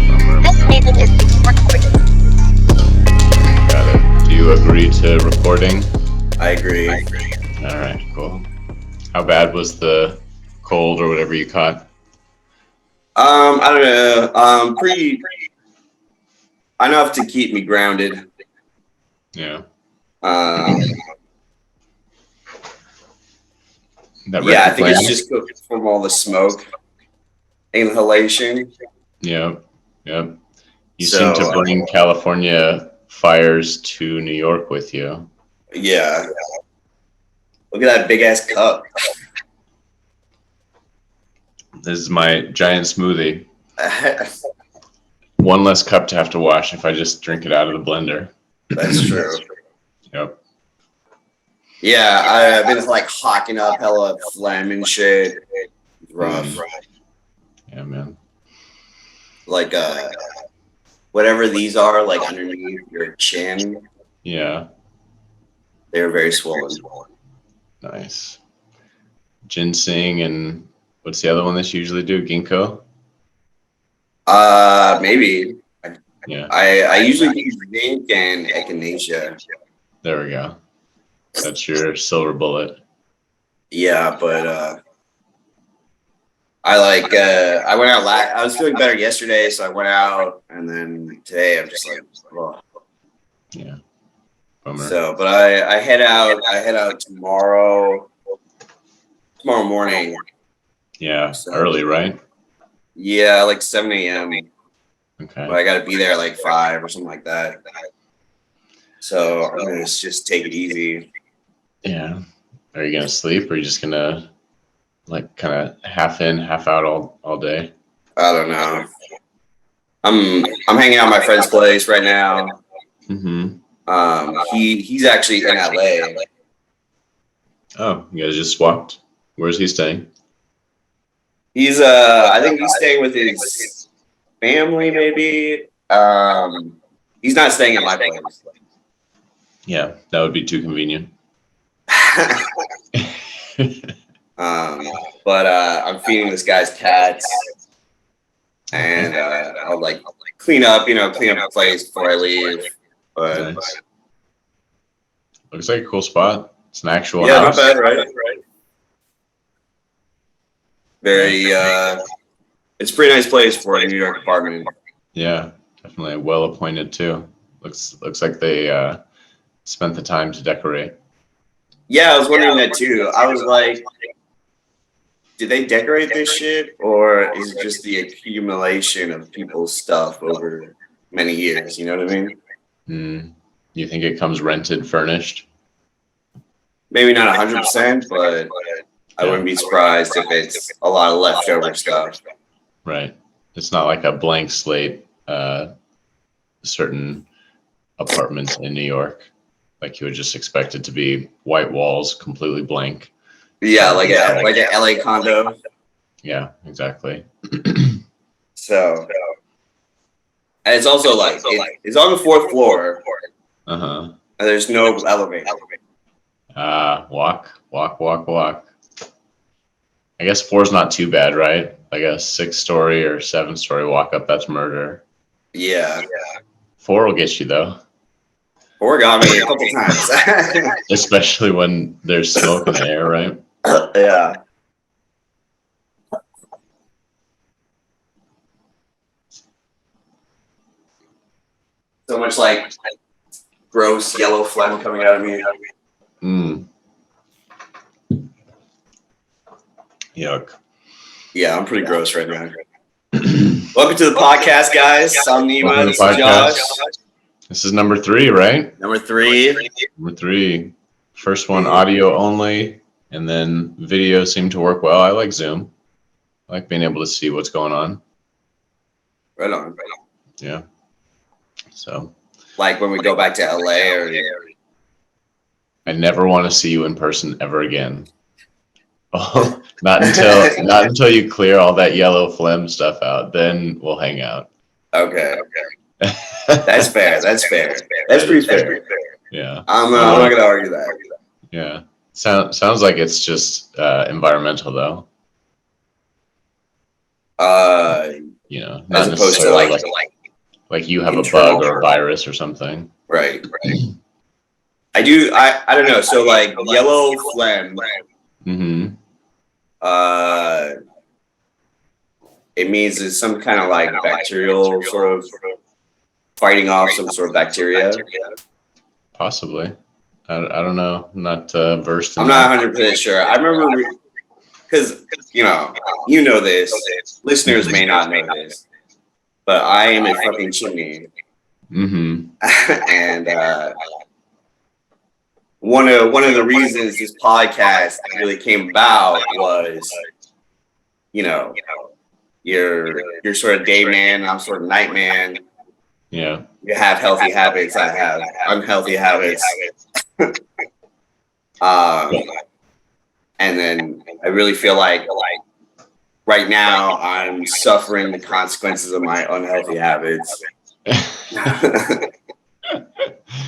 Bummer. This meeting is being recorded. Got it. Do you agree to recording? I agree. All right, cool. How bad was the cold or whatever you caught? I don't know. Pretty enough to keep me grounded. Yeah. Um, That yeah, I record think it's playing? just from all the smoke inhalation. Yep. Yep. You seem So to bring California fires to New York with you. yeah, look at that big ass cup. This is my giant smoothie. One less cup to have to wash if I just drink it out of the blender. That's true. Yep. Yeah, I've been like hawking up hella phlegm and shit. Rough. Yeah, man. Like whatever these are, like underneath your chin, Yeah. they're very swollen. Nice. Ginseng and what's the other one that you usually do? Ginkgo? Maybe. Yeah. I usually use zinc and echinacea. There we go. That's your silver bullet. Yeah, but I went out I was feeling better yesterday, so I went out, and then today I'm just like, oh. Yeah. Bummer. So, but I head out tomorrow morning. Yeah. So, Early, right? Yeah, like 7 a.m. Okay. But I got to be there like 5 or something like that. So I'm gonna just take it easy. Yeah. Are you gonna sleep or are you just gonna like kind of half in, half out all day? I don't know. I'm hanging out at my friend's place right now. Mm-hmm. He's actually in LA. Oh, you guys just swapped? Where's he staying? He's I think he's staying with his family maybe. He's not staying at my place. Yeah, that would be too convenient. But I'm feeding this guy's cats, and I'll like clean up the place before I leave. But Nice. Looks like a cool spot. It's an actual yeah, house. not bad, right? Very it's a pretty nice place for a New York apartment. Yeah, definitely well appointed too. Looks like they spent the time to decorate. Yeah, I was wondering that too. I was like, did they decorate this shit, or is it just the accumulation of people's stuff over many years? You know what I mean? You think it comes rented, furnished? Maybe not 100%, but I wouldn't be surprised if it's a lot of leftover stuff. Right. It's not like a blank slate. Certain apartments in New York, like you would just expect it to be white walls, completely blank. Yeah, like a LA condo. Yeah, exactly. So, and it's also like it's on the 4th floor. Uh-huh. And there's no elevator. Walk. I guess 4's not too bad, right? Like a 6-story or 7-story walk up, that's murder. Yeah. 4 will get you though. 4 got me a couple times. Especially when there's smoke in the air, right? Yeah. So much like gross yellow phlegm coming out of me. Yuck. Yeah, I'm pretty gross right now. Welcome to the podcast, guys. I'm Nima. Welcome to This the is Josh. This is number 3, right? Number 3. Number 3. First one, audio only, and then video seemed to work well. I like Zoom. I like being able to see what's going on. Right on. Yeah. So. Like when we go back to LA, or I never want to see you in person ever again. Oh, not until you clear all that yellow phlegm stuff out. Then we'll hang out. Okay. That's fair. That's pretty fair. Yeah. I'm not gonna argue that. Yeah. Sounds like it's just environmental though. You know, as not opposed to necessarily like you have a internal bug or a virus or something. right. I don't know. So like yellow phlegm, Mm-hmm. it means it's some kind of like bacterial sort of fighting off some sort of bacteria. Possibly. I don't know. I'm not versed in I'm not 100% sure. I remember because you know this. Listeners may not know this, but I am a fucking chimney, Mm-hmm. and one of the reasons this podcast really came about was, you're sort of day man, I'm sort of night man. Yeah. You have healthy habits, I have unhealthy habits. And then I really feel like right now I'm suffering the consequences of my unhealthy habits.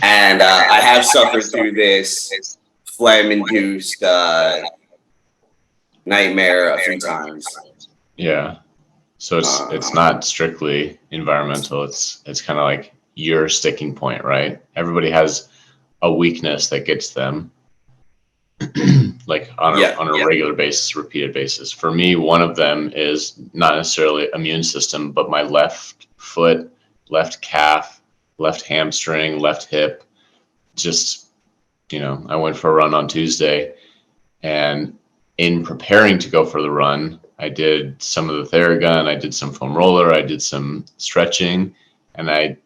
And I have suffered through this phlegm-induced nightmare a few times. Yeah. So it's not strictly environmental. It's kind of like your sticking point, right? Everybody has a weakness that gets them like on a regular basis, repeated basis. For me, one of them is not necessarily immune system, but my left foot, left calf, left hamstring, left hip. Just, I went for a run on Tuesday, and in preparing to go for the run, I did some of the Theragun, I did some foam roller, I did some stretching, and I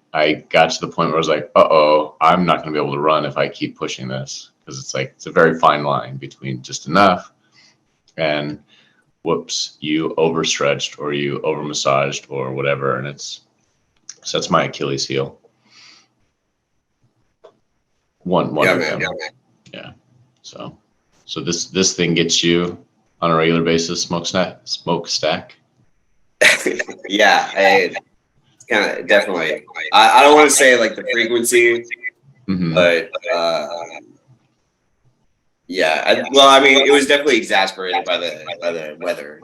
got to the point where I was like, uh-oh, I'm not going to be able to run if I keep pushing this. Because it's a very fine line between just enough and whoops, you overstretched or you over massaged or whatever. And so that's my Achilles heel. One of them. Yeah. So this thing gets you on a regular basis, smokestack. Yeah, it's kind of definitely. I don't want to say like the frequency, but yeah. Well, I mean, it was definitely exasperated by the weather.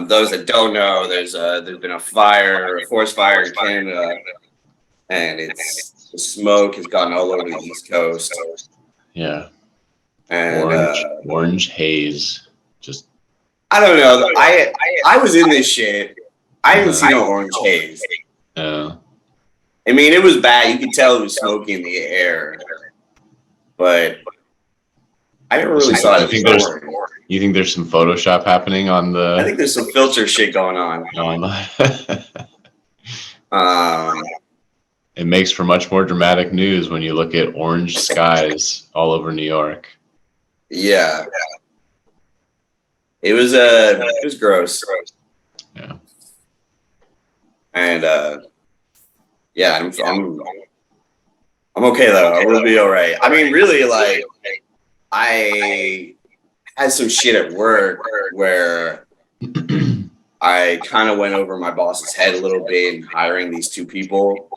Those that don't know, there's been a forest fire in Canada, and the smoke has gotten all over the East Coast. Yeah. And orange haze. Just I don't know. I was in this shit. I didn't see no orange haze. I mean, it was bad. You could tell it was smoky in the air, but I never really saw it. You think there's some Photoshop happening on the? I think there's some filter shit going on. It makes for much more dramatic news when you look at orange skies all over New York. Yeah, it was gross. Yeah, and yeah, I'm okay though. I will be all right. I mean, really, like I had some shit at work where I kind of went over my boss's head a little bit in hiring these two people.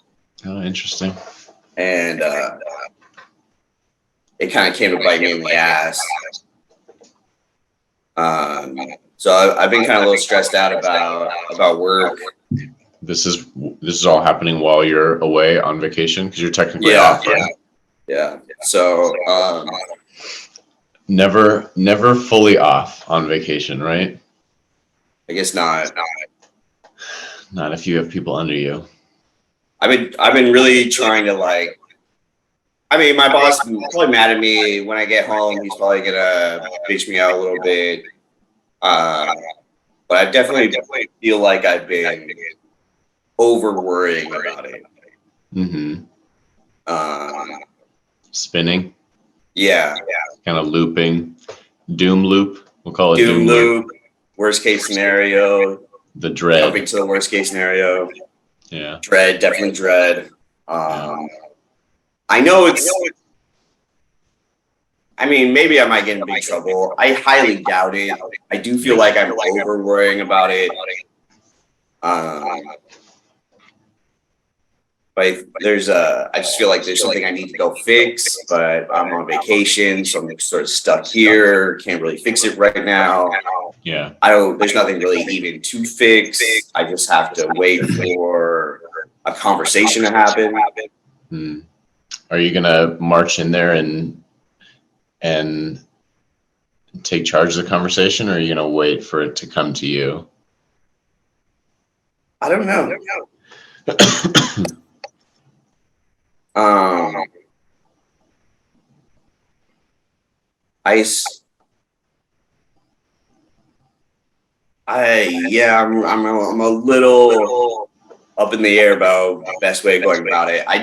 Oh, interesting. And it kind of came to bite me in the ass. So I've been kind of a little stressed out about work. This is all happening while you're away on vacation because you're technically off, right? Yeah. So never fully off on vacation, right? I guess not. Not if you have people under you. I've been really trying to like. I mean, my boss is probably mad at me when I get home. He's probably gonna bitch me out a little bit. But I definitely feel like I've been over worrying about it. Mm-hmm. Spinning. Yeah. Kind of looping. Doom loop. We'll call it doom loop. Worst case scenario. The dread. Jumping to the worst case scenario. Yeah. Dread, definitely dread. I know it's. I mean, maybe I might get in big trouble. I highly doubt it. I do feel like I'm over worrying about it. But I just feel like there's something I need to go fix, but I'm on vacation, so I'm sort of stuck here. Can't really fix it right now. Yeah. There's nothing really even to fix. I just have to wait for a conversation to happen. Hmm. Are you gonna march in there and take charge of the conversation, or are you gonna wait for it to come to you? I don't know. I'm a little up in the air about the best way of going about it. I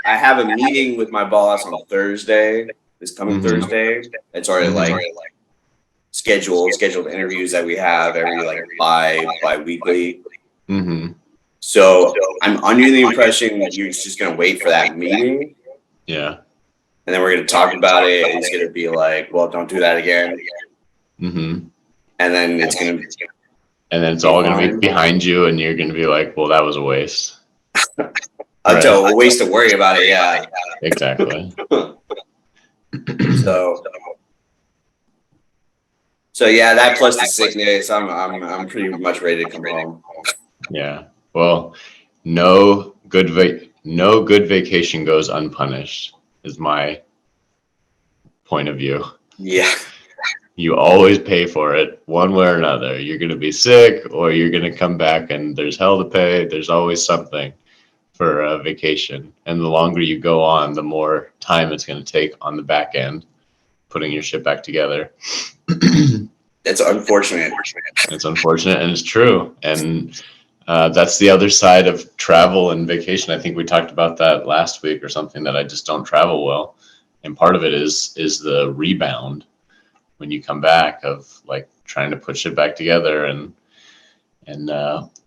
have a meeting with my boss on Thursday, this coming Thursday. It's already like scheduled interviews that we have every like bi-weekly. So I'm under the impression that you're just gonna wait for that meeting. Yeah. And then we're gonna talk about it. And it's gonna be like, well, don't do that again. And then it's all going to be behind you, and you're going to be like, well, that was a waste. A waste to worry about it. Yeah, exactly. So yeah, that plus the sickness, I'm pretty much ready to come home. Yeah. Well, no good vacation goes unpunished is my point of view. Yeah. You always pay for it one way or another. You're going to be sick, or you're going to come back and there's hell to pay. There's always something for a vacation. And the longer you go on, the more time it's going to take on the back end, putting your shit back together. It's unfortunate. It's unfortunate, and it's true. And that's the other side of travel and vacation. I think we talked about that last week or something, that I just don't travel well. And part of it is the rebound when you come back, of like trying to put shit back together, and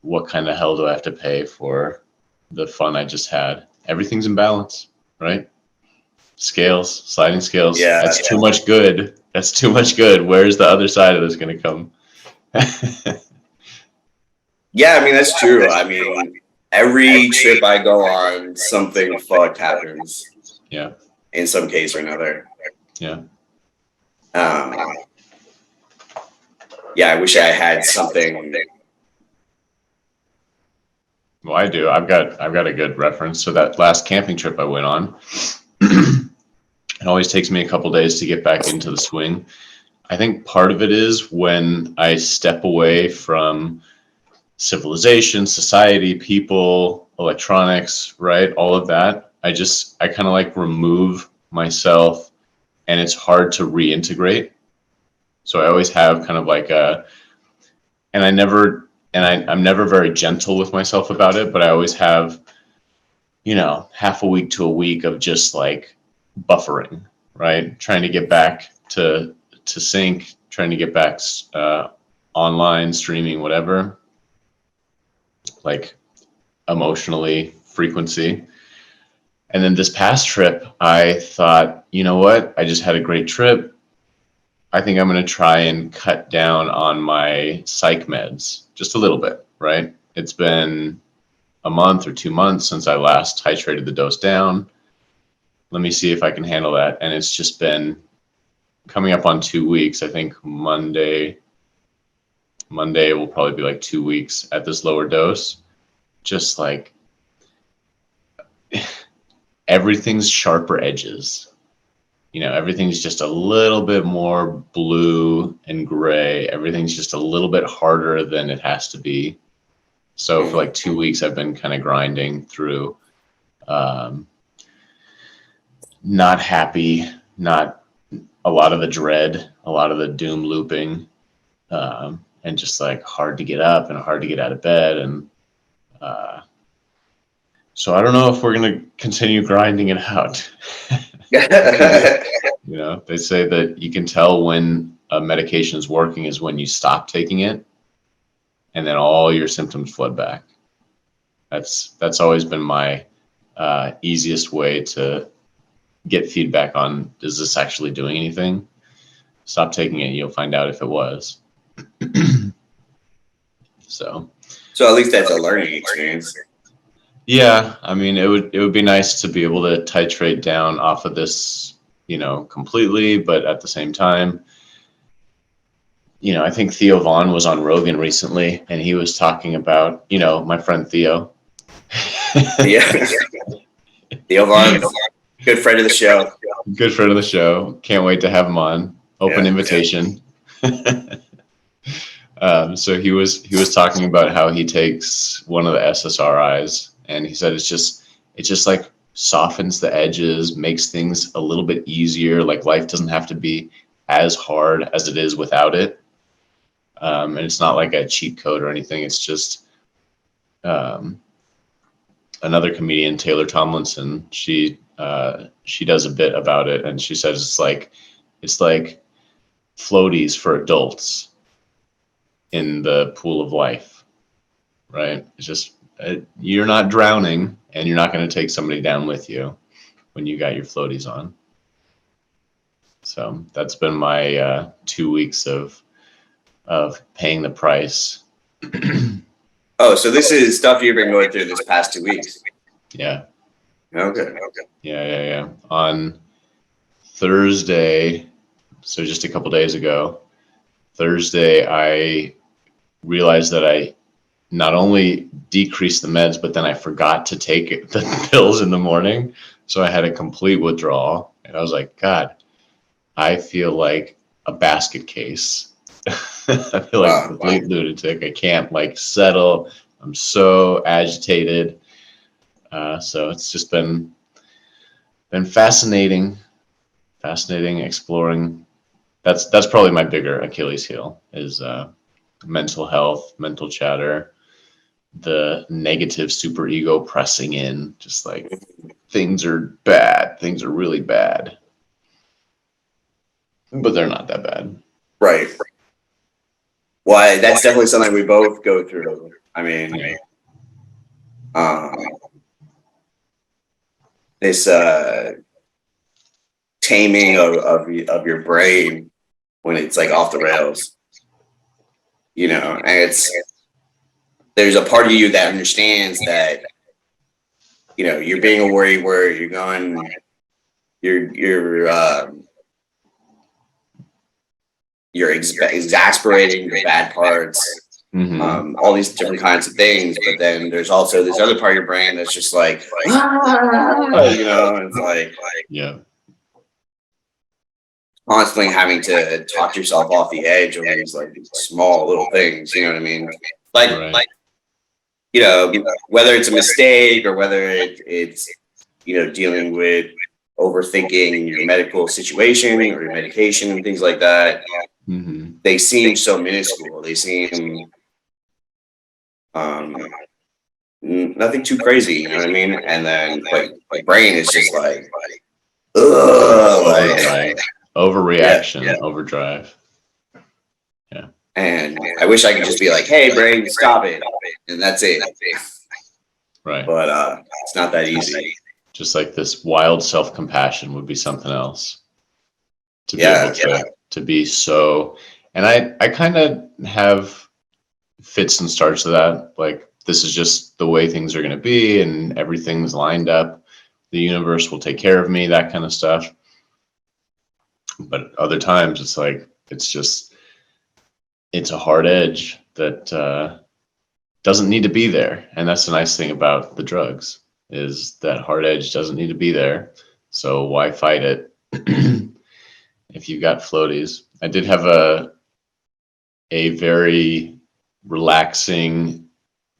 what kind of hell do I have to pay for the fun I just had? Everything's in balance, right? Sliding scales. Yeah, that's too much good. That's too much good. Where's the other side of this going to come? Yeah, I mean, that's true. I mean, every trip I go on, something fucked happens. Yeah. In some case or another. Yeah. Yeah, I wish I had something. Well, I do. I've got a good reference to that last camping trip I went on. It always takes me a couple days to get back into the swing. I think part of it is when I step away from civilization, society, people, electronics, right? All of that. I kind of like remove myself, and it's hard to reintegrate. So I always have kind of like I'm never very gentle with myself about it, but I always have, half a week to a week of just like buffering, right? Trying to get back to sync, trying to get back online, streaming, whatever, like emotionally, frequency. And then this past trip, I thought, you know what? I just had a great trip. I think I'm going to try and cut down on my psych meds just a little bit, right? It's been a month or 2 months since I last titrated the dose down. Let me see if I can handle that. And it's just been coming up on 2 weeks. I think Monday will probably be like 2 weeks at this lower dose. Just like everything's sharper edges. Everything's just a little bit more blue and gray. Everything's just a little bit harder than it has to be. So for like 2 weeks, I've been kind of grinding through, not happy, not a lot of the dread, a lot of the doom looping, and just like hard to get up and hard to get out of bed. And so I don't know if we're going to continue grinding it out. They say that you can tell when a medication is working is when you stop taking it, and then all your symptoms flood back. That's always been my easiest way to get feedback on, is this actually doing anything? Stop taking it, you'll find out if it was. So at least that's a learning experience. Yeah, I mean, it would be nice to be able to titrate down off of this, completely, but at the same time, I think Theo Vaughn was on Rogan recently, and he was talking about, my friend Theo. Yeah. Theo Vaughn, good friend of the show. Good friend of the show. Can't wait to have him on. Open invitation. So he was talking about how he takes one of the SSRIs, and he said it just like softens the edges, makes things a little bit easier. Like life doesn't have to be as hard as it is without it. And it's not like a cheat code or anything. It's just um, another comedian, Taylor Tomlinson. She does a bit about it, and she says it's like floaties for adults in the pool of life, right? It's just you're not drowning, and you're not going to take somebody down with you when you got your floaties on. So that's been my 2 weeks of paying the price. Oh, so this is stuff you've been going through this past 2 weeks. Yeah. Okay. Yeah. On Thursday, so just a couple days ago, Thursday, I realized that I not only decreased the meds, but then I forgot to take the pills in the morning. So I had a complete withdrawal. And I was like, God, I feel like a basket case. I feel like a complete lunatic. I can't settle. I'm so agitated. So it's just been fascinating exploring. That's probably my bigger Achilles heel is mental health, mental chatter, the negative superego pressing in, just like things are bad, things are really bad, but they're not that bad. Right. Well, that's definitely something we both go through. I mean, this taming of your brain when it's like off the rails, and there's a part of you that understands that, you're being a worry where you're exasperating the bad parts. All these different kinds of things, but then there's also this other part of your brain that's just like, it's like, constantly having to talk yourself off the edge of these like small little things. You know what I mean? Like whether it's a mistake or whether it's dealing with overthinking your medical situation or your medication and things like that. They seem so minuscule. They seem nothing too crazy, you know what I mean? And then my brain is just like, overreaction, overdrive. Yeah. And I wish I could just be like, hey, brain, stop it. And that's it. Right. But it's not that easy. Just like this wild self-compassion would be something else. To be able to be so, and I kind of have fits and starts of that. Like, this is just the way things are going to be, and everything's lined up. The universe will take care of me, that kind of stuff. But other times it's like, it's a hard edge that doesn't need to be there. And that's the nice thing about the drugs, is that hard edge doesn't need to be there. So why fight it if you've got floaties? I did have a very relaxing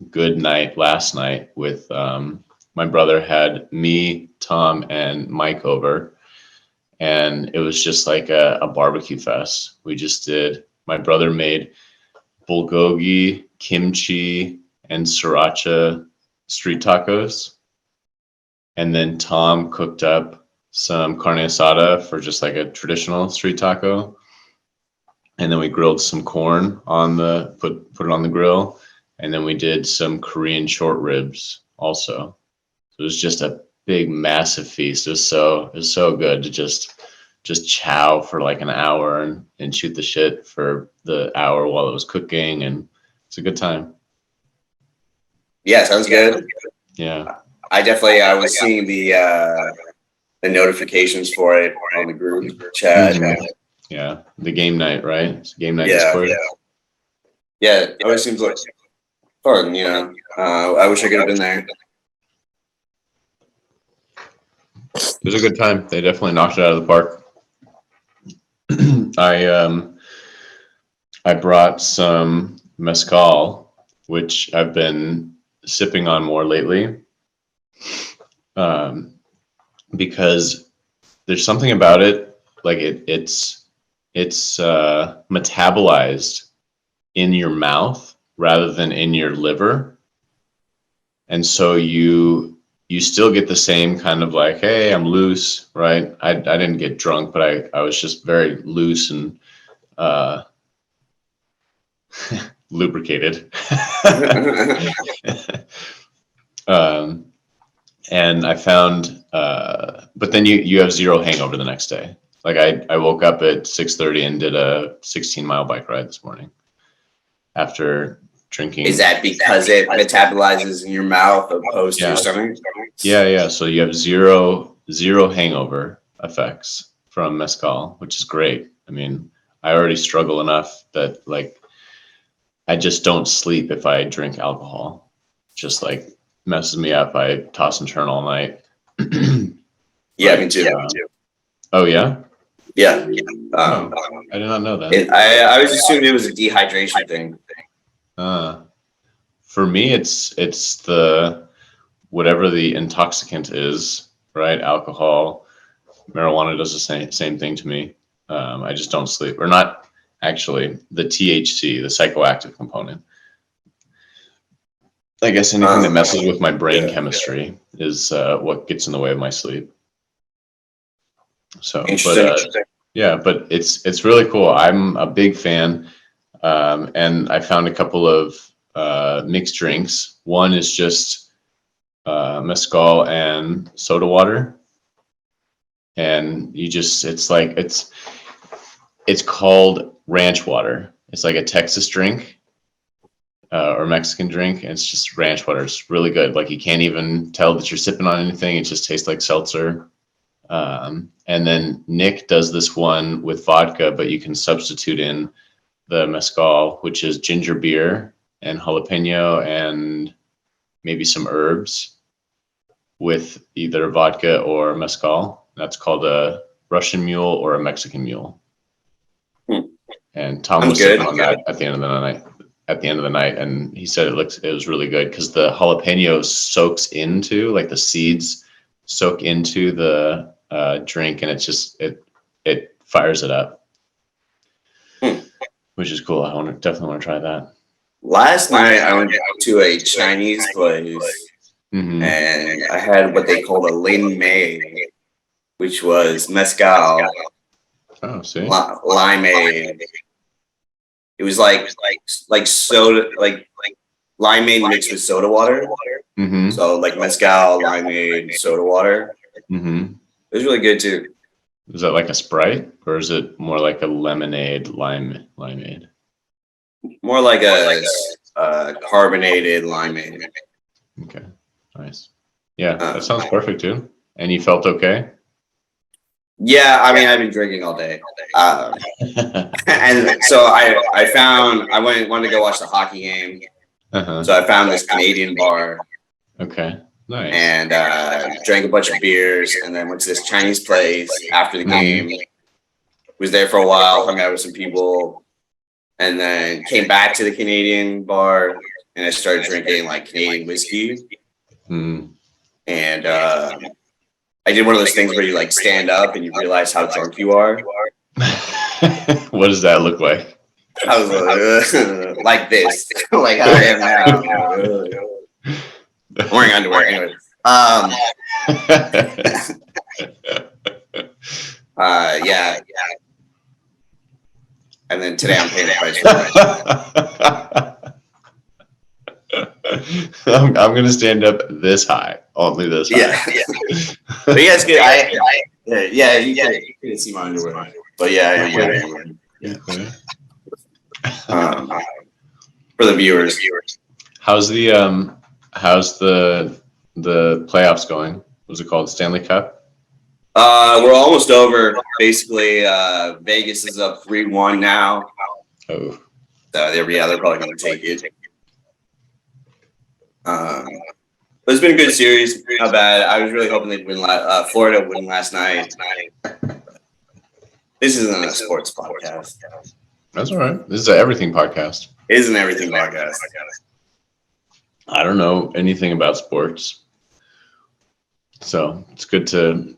good night last night with my brother had me, Tom, and Mike over. And it was just like a barbecue fest. My brother made bulgogi, kimchi, and sriracha street tacos. And then Tom cooked up some carne asada for just like a traditional street taco. And then we grilled some corn put it on the grill. And then we did some Korean short ribs also. So it was just a big, massive feast. It was so good to just chow for like an hour and shoot the shit for the hour while it was cooking, and it's a good time. Yeah, sounds good. Yeah. I was seeing the notifications for it on the group chat. Mhm. Yeah. The game night, right? It's game night Yeah, Discord. yeah. It always seems like fun, you know. I wish I could have been there. It was a good time. They definitely knocked it out of the park. I brought some mezcal, which I've been sipping on more lately, because there's something about it, like it's metabolized in your mouth rather than in your liver, and so you still get the same kind of like, hey, I'm loose, right? I didn't get drunk, but I was just very loose and lubricated. And I found, but then you have zero hangover the next day. Like I woke up at 6:30 and did a 16-mile bike ride this morning after drinking. Is that because it metabolizes in your mouth opposed to your stomach? Yeah. So you have zero hangover effects from mezcal, which is great. I mean, I already struggle enough that like I just don't sleep if I drink alcohol. Just like messes me up. I toss and turn all night. Yeah, me too. Oh yeah. Yeah. I did not know that. I always assumed it was a dehydration thing. For me, it's the whatever the intoxicant is, right? Alcohol, marijuana does the same thing to me. I just don't sleep, or not actually. The THC, the psychoactive component. I guess anything that messes with my brain chemistry is what gets in the way of my sleep. So, but it's really cool. I'm a big fan, and I found a couple of mixed drinks. One is just mezcal and soda water, and it's called ranch water. It's like a Texas drink. Or Mexican drink, and it's just ranch water. It's really good. Like you can't even tell that you're sipping on anything. It just tastes like seltzer. And then Nick does this one with vodka, but you can substitute in the mezcal, which is ginger beer and jalapeno and maybe some herbs with either vodka or mezcal. That's called a Russian mule or a Mexican mule. And Tom was sipping on that at the end of the night, and he said it was really good because the jalapeno soaks into, like the seeds soak into the drink, and it fires it up, which is cool. Definitely want to try that. Last night I went to a Chinese place, and I had what they called a lin mei, which was mezcal, limeade. It was like soda, like limeade mixed with soda water. So like mezcal, limeade, soda water. It was really good too. Is that like a Sprite, or is it more like a lemonade limeade? More like a carbonated limeade. Okay, nice. Yeah, that sounds perfect too. And you felt okay? Yeah, I mean, I've been drinking all day, and so I wanted to go watch the hockey game. So I found this Canadian bar. Okay, nice. And drank a bunch of beers, and then went to this Chinese place after the game. Was there for a while, hung out with some people, and then came back to the Canadian bar, and I started drinking like Canadian whiskey. And I did one of those things where you like stand up and you realize how drunk you are. What does that look like? I was like this, like how I am now. I'm wearing underwear anyway. Yeah. And then today I'm paying the price for it. I'm gonna stand up this high, only this high. Yeah. But you guys could, you couldn't see my underwear. But yeah, I am wearing underwear. For the viewers. How's the the playoffs going? Was it called Stanley Cup? We're almost over. Basically, Vegas is up 3-1 now. Oh, So they're probably going to take it. But it's been a good series. Not bad. I was really hoping they'd win. Florida win last night. This isn't a sports podcast. that's all right. This is an everything podcast. It is an everything podcast. I don't know anything about sports, so it's good to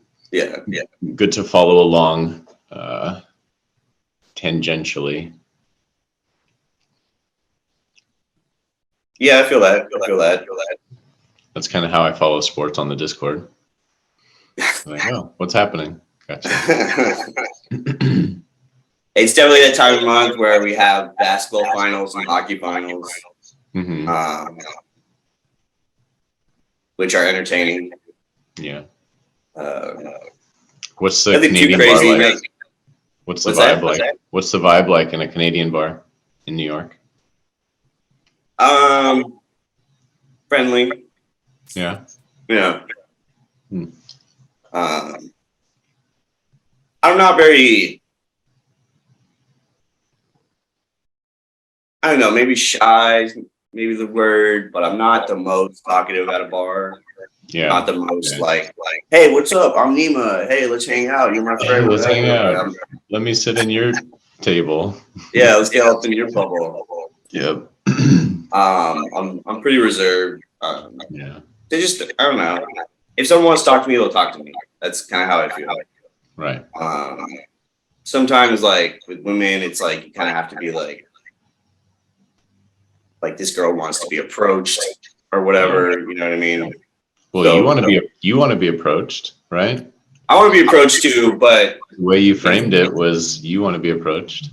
follow along tangentially. Yeah, I feel that. That's kind of how I follow sports on the Discord. Like, oh, what's happening? Gotcha. It's definitely that time of month where we have basketball finals and hockey finals, which are entertaining. Yeah. What's the nothing too Canadian crazy. bar like? What's the What's vibe that? like? What's the vibe like in a Canadian bar in New York? Friendly. Yeah. Yeah. Hmm. I'm not very. I don't know. Maybe shy. Maybe the word, but I'm not the most talkative at a bar. Yeah. Not the most like, hey, what's up? I'm Nima. Hey, let's hang out. You're my friend. Let's hang whatever. out. Let me sit in your table. Yeah, let's get up in your bubble. Yep. I'm pretty reserved. Yeah. They just, I don't know. If someone wants to talk to me, they'll talk to me. That's kind of how I feel. Right. Sometimes like with women, it's like you kind of have to be like this girl wants to be approached or whatever. You know what I mean? Well, So- you want to be approached, right? I want to be approached too, but The way you framed it was you want to be approached.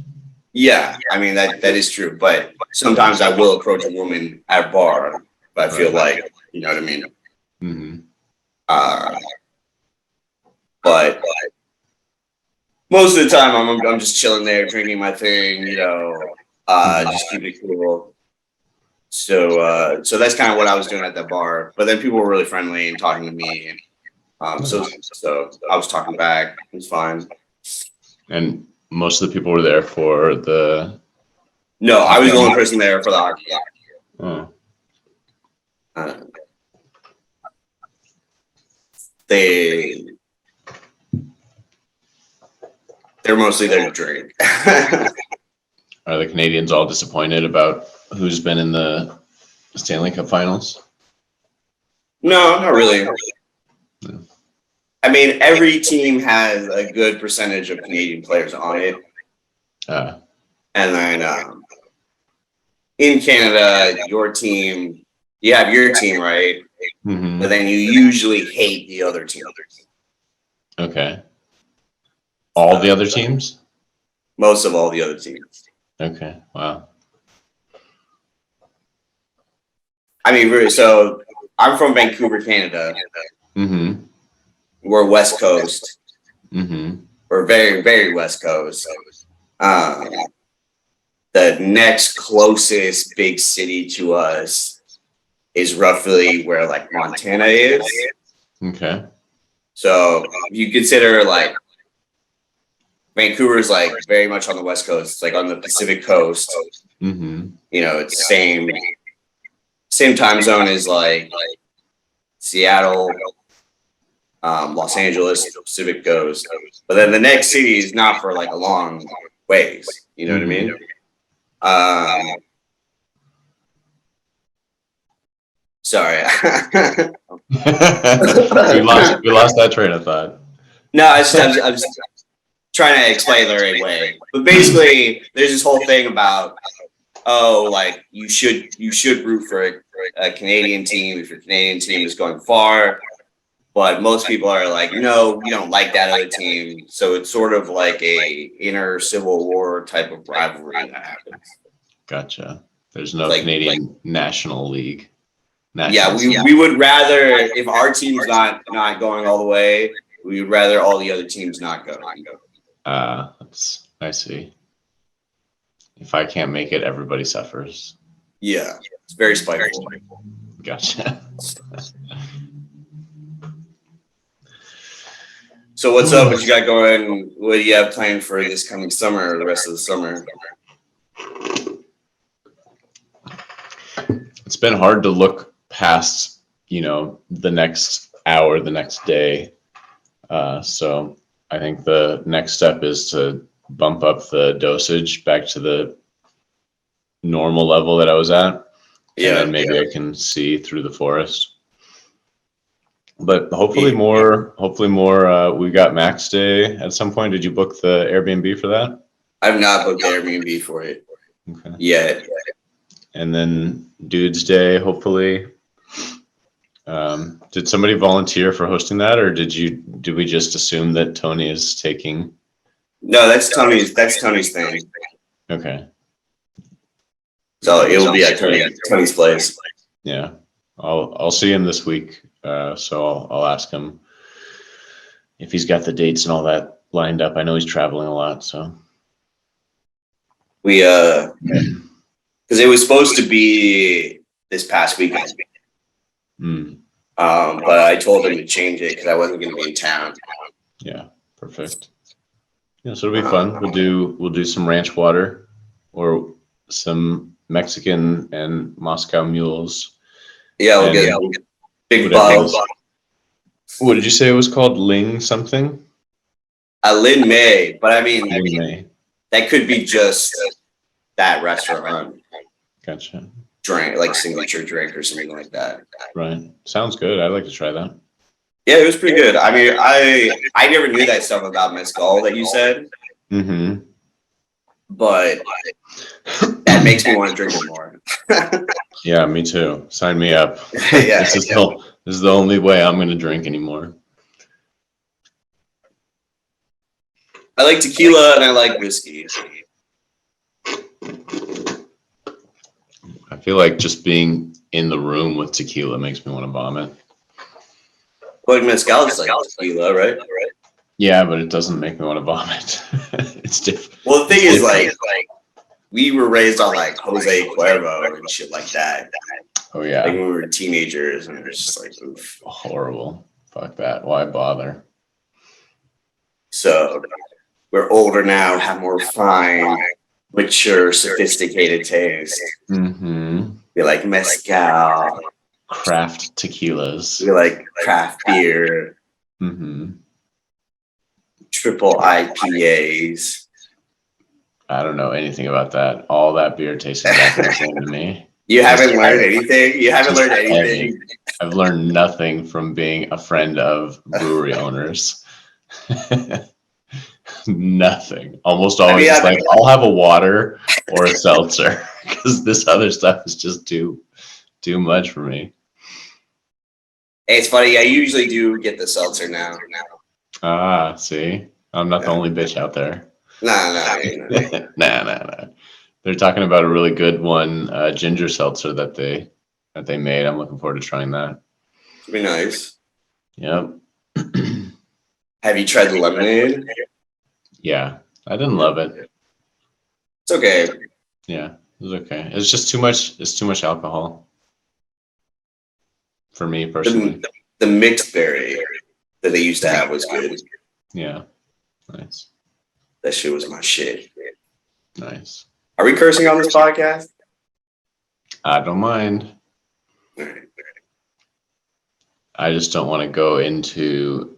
yeah, I mean that is true. But sometimes I will approach a woman at a bar if I feel like, you know what I mean. Mm-hmm. But most of the time I'm just chilling there drinking my thing, just keeping it cool. So that's kind of what I was doing at that bar. But then people were really friendly and talking to me, and so I was talking back. It was fine. And most of the people were there for the. No, I was the only person there for the hockey. Oh. They're mostly there to drink. Are the Canadians all disappointed about who's been in the Stanley Cup Finals? No, not really. No. I mean, every team has a good percentage of Canadian players on it. Uh, And then in Canada, your team, you have your team, right? mhm. But then you usually hate the other team. Okay. All the other teams? Most of all the other teams. Okay. Wow. I mean, really, so I'm from Vancouver, Canada. Mm-hmm. We're West Coast. Mm-hmm. We're very, very West Coast. The next closest big city to us is roughly where like Montana is. Okay. So you consider like Vancouver's like very much on the West Coast. It's like on the Pacific Coast. Mm-hmm. It's same time zone as like Seattle, Los Angeles, Pacific Coast. But then the next city is not for like a long ways. You know what I mean? Sorry. we lost that train of thought. No, I'm just trying to explain the right way. But basically, there's this whole thing about, like you should root for a Canadian team if your Canadian team is going far. But most people are like, no, we don't like that other team. So it's sort of like a inner Civil War type of rivalry that happens. Gotcha. There's no Like- Canadian National League. Yeah, National- we would rather, if our team's not going all the way, we would rather all the other teams not go. I see. If I can't make it, everybody suffers. Yeah, it's very spiteful. Gotcha. So what's up? What you got going? What do you have planned for this coming summer or the rest of the summer? It's been hard to look past, the next hour, the next day. So I think the next step is to bump up the dosage back to the normal level that I was at. And then maybe I can see through the forest. But hopefully more, we got Max Day at some point. Did you book the Airbnb for that? I've not booked the Airbnb for it yet. And then Dude's Day, hopefully. Did somebody volunteer for hosting that, or did we just assume that Tony is taking? No, that's Tony's thing. Okay. So it will be at Tony's place. Yeah. I'll see him this week. So I'll ask him if he's got the dates and all that lined up. I know he's traveling a lot, so we because it was supposed to be this past weekend. But I told him to change it because I wasn't going to be in town. Yeah, perfect. Yeah, so it'll be fun. We'll do some ranch water or some Mexican and Moscow mules. Yeah, we'll get big bugs. What did you say it was called? Ling something? Lin May, but I mean, Ling May. That could be just that restaurant. Gotcha. Drink, like signature drink or something like that. Right. Sounds good. I'd like to try that. Yeah, it was pretty good. I mean, I never knew that stuff about mezcal that you said. Mm-hmm. But that makes me want to drink it more. Yeah, me too. Sign me up. Yeah, this is the only way I'm going to drink anymore. I like tequila and I like whiskey. I feel like just being in the room with tequila makes me want to vomit. But mezcal is like tequila, right? Yeah, but it doesn't make me want to vomit. It's different. Well, the thing is, like we were raised on like Jose Cuervo and shit like that. Oh yeah. Like when we were teenagers, and it was just like, oof. Horrible. Fuck that. Why bother? So we're older now, have more refined, mature, sophisticated taste. Mm-hmm. We like mezcal. Craft tequilas. We like craft beer. Mm-hmm. Triple IPAs. I don't know anything about that. All that beer tastes exactly the same to me. You haven't learned anything? You haven't learned anything? I've learned nothing from being a friend of brewery owners. Nothing. Almost always just like, I'll have a water or a seltzer because this other stuff is just too much for me. Hey, it's funny. I usually do get the seltzer now. Ah, see? I'm not the only bitch out there. Nah. Nah. They're talking about a really good one, ginger seltzer that they made. I'm looking forward to trying that. It'd be nice. Yep. Have you tried the lemonade? Yeah, I didn't love it. It's okay. Yeah, it was okay. It's just too much. It's too much alcohol for me personally. The mixed berry that they used to have was good. Yeah, nice. That shit was my shit. Nice. Are we cursing on this podcast? I don't mind. All right. I just don't want to go into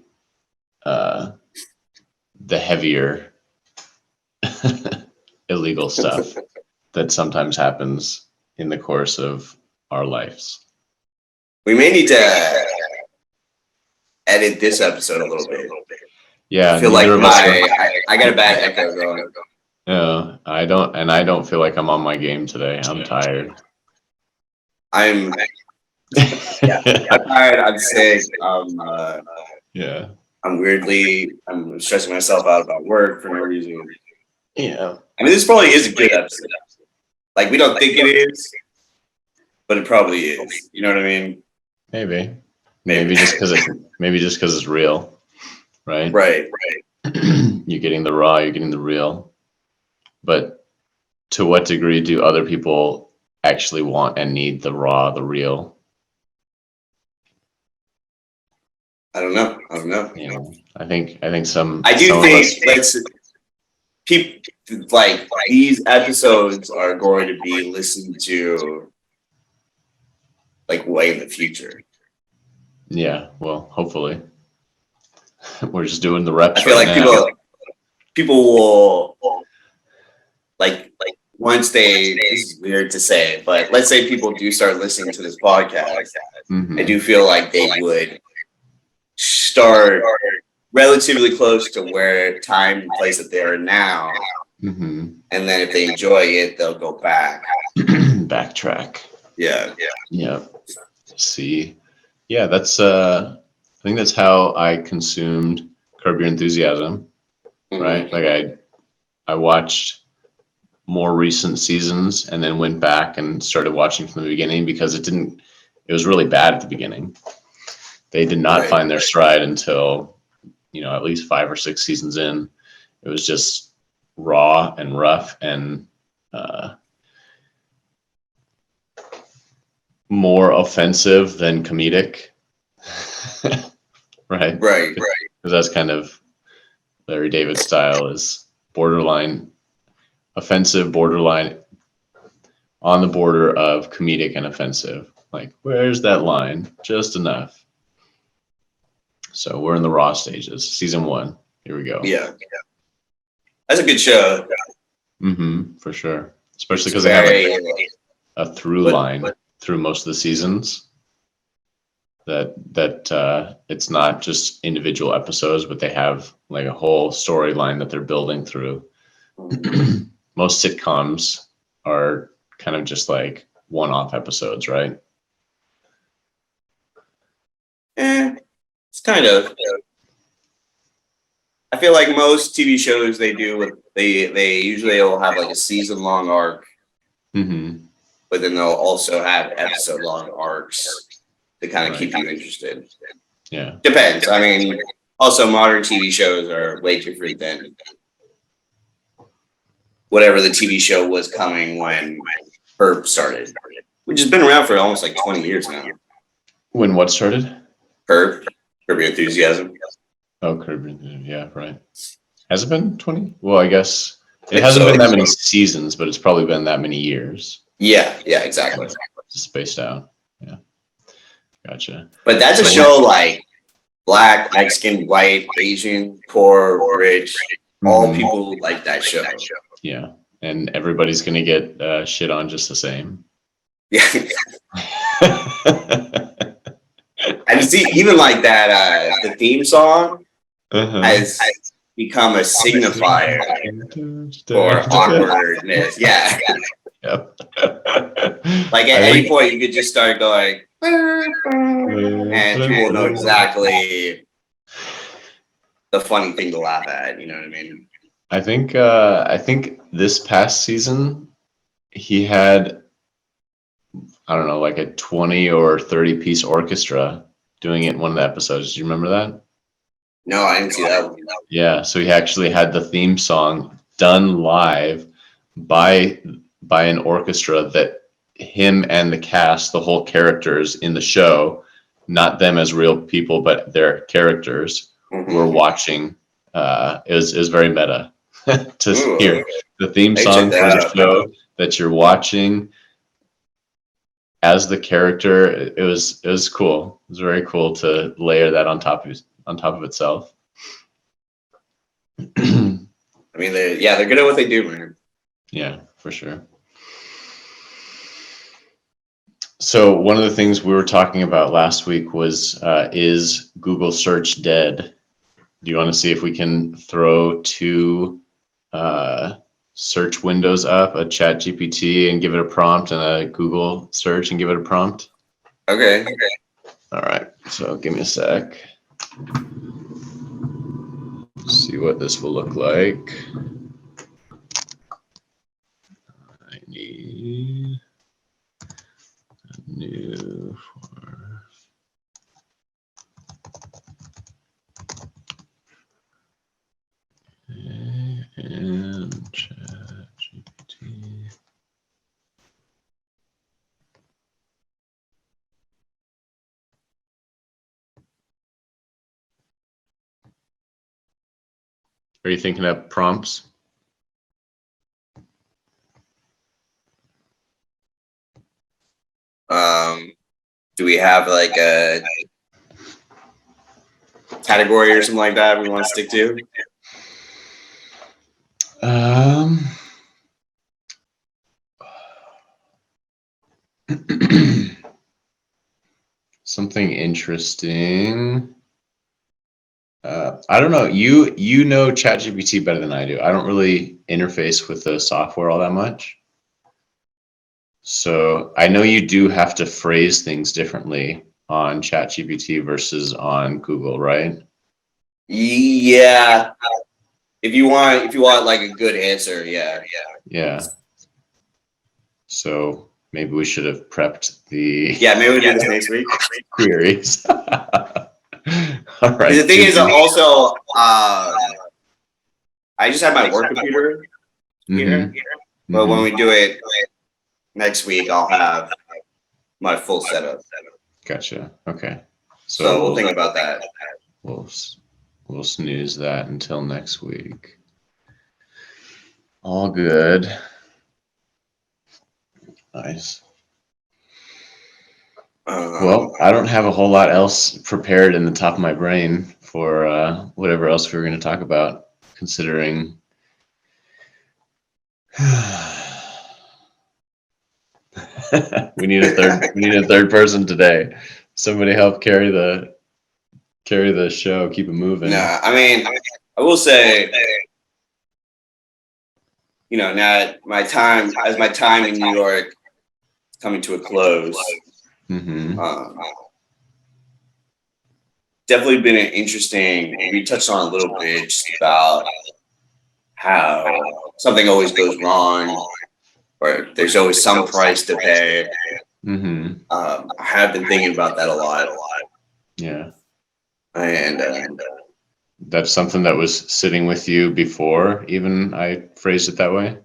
the heavier illegal stuff that sometimes happens in the course of our lives. We may need to edit this episode a little bit. Yeah, I feel like I got a bad echo going. Yeah, I don't feel like I'm on my game today. I'm tired. I'm tired. I'm sick. Yeah. I'm stressing myself out about work for no reason. Yeah. I mean, this probably is a good episode. Like, we don't think it is, but it probably is. You know what I mean? Maybe just because it's real, right? Right. You're getting the raw, you're getting the real. But to what degree do other people actually want and need the raw, the real? I don't know. I don't know. You know, I think some I do some of think us, let's people like these episodes are going to be listened to like way in the future. yeah. Well, hopefully, we're just doing the reps I feel right like now. people will like once they, this is weird to say, but let's say people do start listening to this podcast, I do feel like they would start relatively close to where time and place that they are now. Mm-hmm. And then if they enjoy it, they'll go back. Backtrack. Yeah. Yeah. See. Yeah, that's I think that's how I consumed Curb Your Enthusiasm, right? Like I watched more recent seasons and then went back and started watching from the beginning because it was really bad at the beginning. They did not Right. find their stride until, at least 5 or 6 seasons in. It was just raw and rough and more offensive than comedic. Right. Right. Because that's kind of Larry David's style, is borderline offensive, borderline on the border of comedic and offensive. Like, where's that line? Just enough. So we're in the raw stages. Season 1. Here we go. Yeah. That's a good show. Mm-hmm. For sure. Especially It's because they have very a through line through most of the seasons. That it's not just individual episodes, but they have like a whole storyline that they're building through. Most sitcoms are kind of just like one-off episodes, right? it's kind of. I feel like most TV shows they usually will have like a season long arc, Mm-hmm. but then they'll also have episode long arcs to kind of keep you interested. Yeah. Depends. I mean, also modern TV shows are way different than whatever the TV show was coming when Herb started, which has been around for almost like 20 years now. When what started? Curb Your Enthusiasm. Oh, Curb Your Enthusiasm. Yeah, right. Has it been 20? Well, I guess it hasn't been that many seasons, but it's probably been that many years. Yeah, exactly. Spaced out. Yeah. Gotcha. But that's a show like Black, Mexican, white, Asian, poor, rich. All people like that show. Yeah. And everybody's going to get shit on just the same. Yeah. And see, even like that, the theme song has become a signifier for awkwardness. Yeah. Yep. Like at any point, you could just start going, and people will know exactly the funny thing to laugh at. You know what I mean? I think this past season he had, I don't know, like a 20 or 30 piece orchestra doing it in one of the episodes. Do you remember that? No, I didn't see that one. Yeah, so he actually had the theme song done live by an orchestra that him and the cast, the whole characters in the show, not them as real people, but their characters were watching. It was very meta to hear the theme song for the show that you're watching as the character. It was cool. It was very cool to layer that on top of itself. I mean, they're good at what they do, man. Yeah, for sure. So one of the things we were talking about last week was, is Google search dead? Do you want to see if we can throw 2 search windows up, a Chat GPT and give it a prompt, and a Google search and give it a prompt? Okay. All right. So give me a sec. See what this will look like. I need a new for and Chat GPT. Are you thinking of prompts? Do we have like a category or something like that we want to stick to? Something interesting. I don't know. You know ChatGPT better than I do. I don't really interface with the software all that much. So I know you do have to phrase things differently on ChatGPT versus on Google, right? Yeah. If you want like a good answer, yeah. Yeah. So maybe we should have prepped the Yeah, maybe we'll do this next week. queries. All right. The thing is also, I just have my work computer here, but when we do it next week, I'll have my full setup. Gotcha. Okay. So we'll think about that. We'll snooze that until next week. All good. Nice. Well, I don't have a whole lot else prepared in the top of my brain for whatever else we were going to talk about, considering we need a third person today. Somebody help carry the show, keep it moving. Nah, I mean, I will say, now my time in New York is coming to a close. Definitely been an interesting. We touched on a little bit just about how something always goes wrong, or there's always some price to pay. I have been thinking about that a lot. Yeah, and that's something that was sitting with you before even I phrased it that way.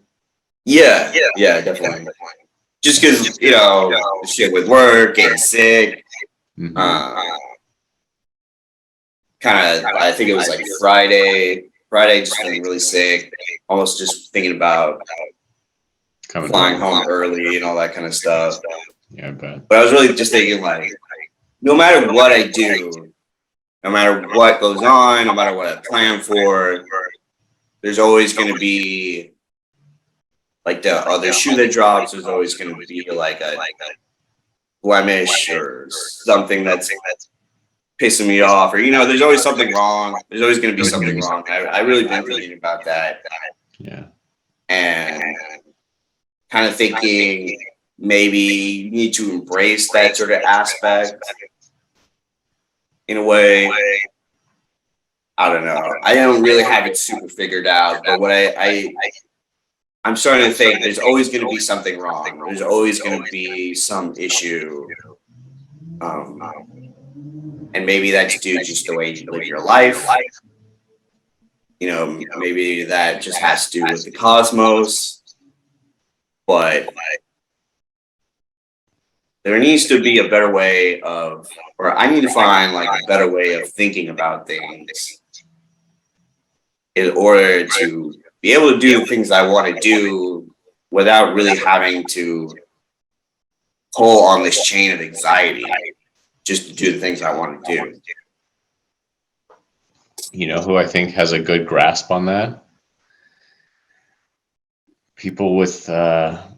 Yeah, definitely. Just because the shit with work, getting sick. Kind of, I think it was like Friday, just feeling really sick, almost just thinking about flying home early and all that kind of stuff. Yeah, I bet. But I was really just thinking, like, no matter what I do, no matter what goes on, no matter what I plan for, there's always going to be, like, the other shoe that drops. There's always going to be like a blemish or something that's pissing me off, or there's always something wrong. There's always going to be something wrong. I really been thinking about that. Yeah. And kind of thinking maybe you need to embrace that sort of aspect in a way. I don't know. I don't really have it super figured out, but what I'm starting to think there's always going to be something wrong. There's always going to be some issue. And maybe that's due just the way you live your life. Maybe that just has to do with the cosmos. But there needs to be a better way of, or I need to find like a better way of thinking about things in order to be able to do the things I want to do without really having to pull on this chain of anxiety just to do the things I want to do. You know who I think has a good grasp on that? People with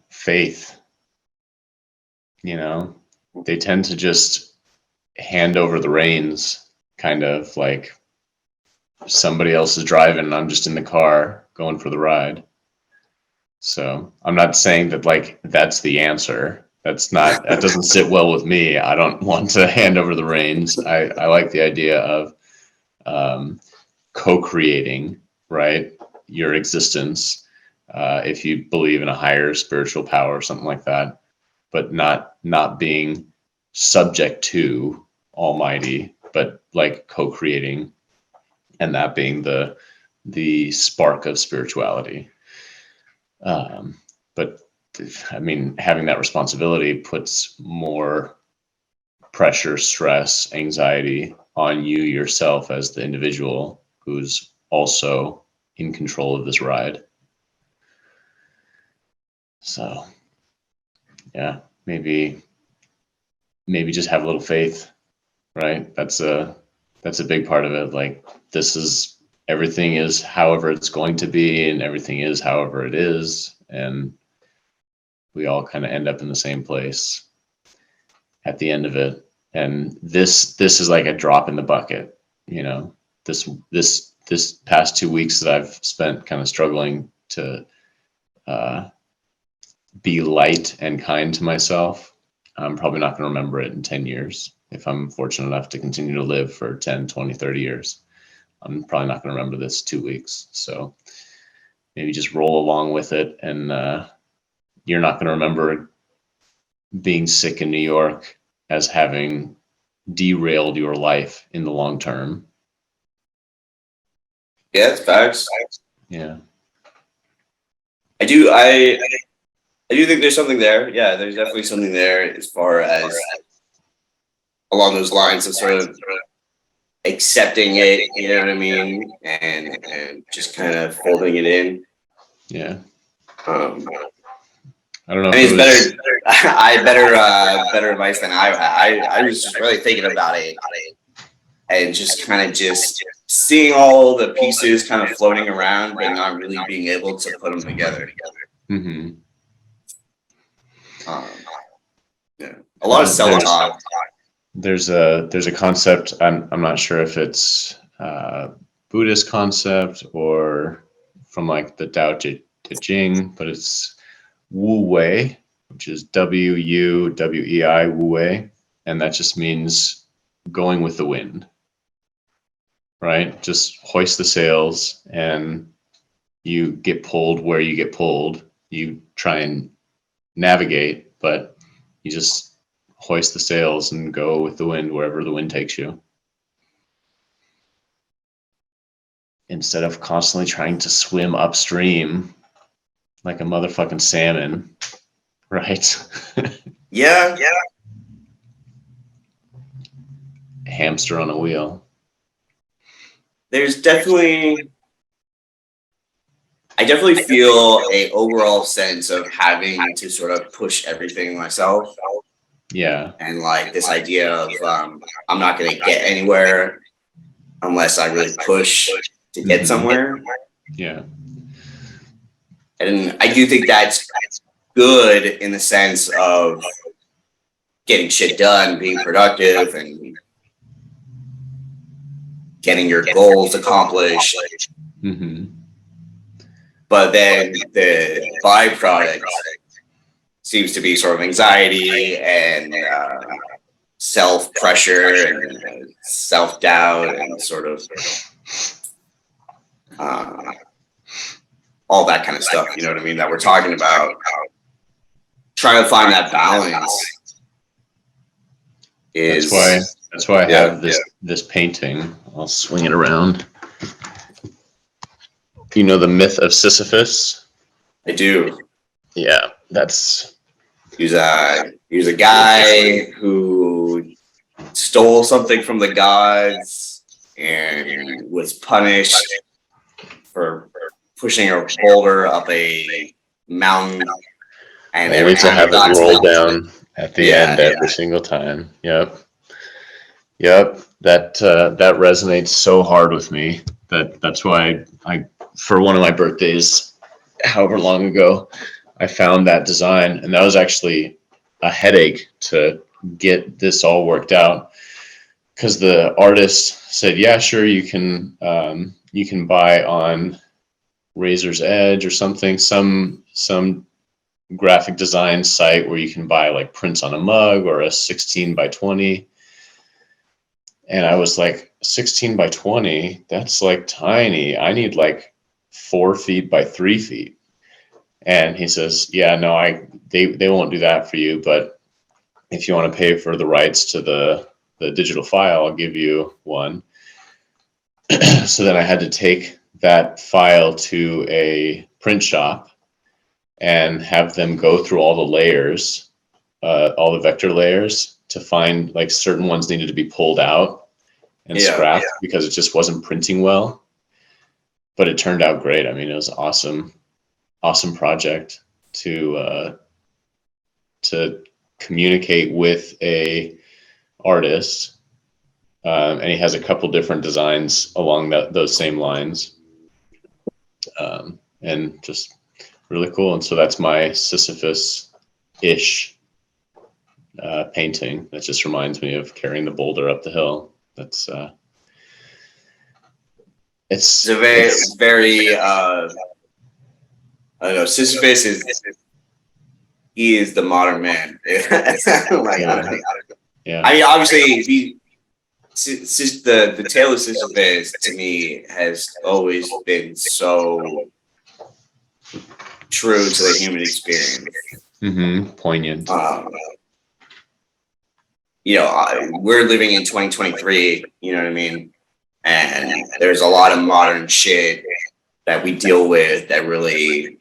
faith. They tend to just hand over the reins, kind of like somebody else is driving and I'm just in the car going for the ride. So I'm not saying that like that's the answer. That doesn't sit well with me. I don't want to hand over the reins. I like the idea of co-creating, right, your existence, if you believe in a higher spiritual power or something like that, but not being subject to Almighty, but like co-creating, and that being the spark of spirituality. But I mean, having that responsibility puts more pressure, stress, anxiety on you yourself as the individual who's also in control of this ride. So yeah, maybe just have a little faith, right? That's a big part of it. Like, everything is however it's going to be, and everything is however it is, and we all kind of end up in the same place at the end of it. And this is like a drop in the bucket, you know. This past 2 weeks that I've spent kind of struggling to be light and kind to myself, I'm probably not going to remember it in 10 years. If I'm fortunate enough to continue to live for 10, 20, 30 years, I'm probably not going to remember this 2 weeks. So maybe just roll along with it. And you're not going to remember being sick in New York as having derailed your life in the long term. Yeah, it's facts. Yeah. I do think there's something there. Yeah, there's definitely something there as far as along those lines of sort of accepting it, you know what I mean, and just kind of folding it in. Yeah. I don't know. I mean, it's better. I better advice than I was just really thinking about it and just kind of just seeing all the pieces kind of floating around, but not really being able to put them together. Mm-hmm. Yeah, a lot of self-talk. There's a concept. I'm not sure if it's Buddhist concept or from like the Tao Te Ching, but it's Wu Wei, which is WUWEI, Wu Wei, and that just means going with the wind. Right? Just hoist the sails, and you get pulled where you get pulled. You try and navigate, but you just hoist the sails and go with the wind wherever the wind takes you. Instead of constantly trying to swim upstream like a motherfucking salmon, right? Yeah. Hamster on a wheel. There's definitely, I definitely feel a overall sense of having to sort of push everything myself. Yeah. And like this idea of I'm not going to get anywhere unless I really push to get somewhere. Yeah. And I do think that's good in the sense of getting shit done, being productive, and getting your goals accomplished. Mm-hmm. But then the byproduct seems to be sort of anxiety and self-pressure and self-doubt and sort of all that kind of stuff, you know what I mean, that we're talking about. Trying to find that balance is... That's why I have this painting. I'll swing it around. You know the myth of Sisyphus? I do. Yeah, He was a guy who stole something from the gods and was punished for pushing a boulder up a mountain. And only to have it roll down at the end every single time. Yep. That resonates so hard with me. That's why I for one of my birthdays, however long ago, I found that design, and that was actually a headache to get this all worked out, because the artist said, "Yeah, sure, you can buy on Razor's Edge or something, some graphic design site where you can buy like prints on a mug or a 16 by 20." And I was like, 16 by 20? That's like tiny. I need like 4 feet by 3 feet. And he says, "Yeah, no, they won't do that for you, but if you want to pay for the rights to the digital file, I'll give you one." So then I had to take that file to a print shop and have them go through all the layers, all the vector layers, to find like certain ones needed to be pulled out and scrapped because it just wasn't printing well. but it turned out great. I mean, it was awesome project to communicate with a artist, and he has a couple different designs along those same lines, and just really cool. And so that's my Sisyphus-ish painting. That just reminds me of carrying the boulder up the hill. That's it's a very I don't know. Sisyphus is the modern man. Like, yeah. I mean, obviously, the tale of Sisyphus to me has always been so true to the human experience. Poignant. We're living in 2023. You know what I mean? And there's a lot of modern shit that we deal with that really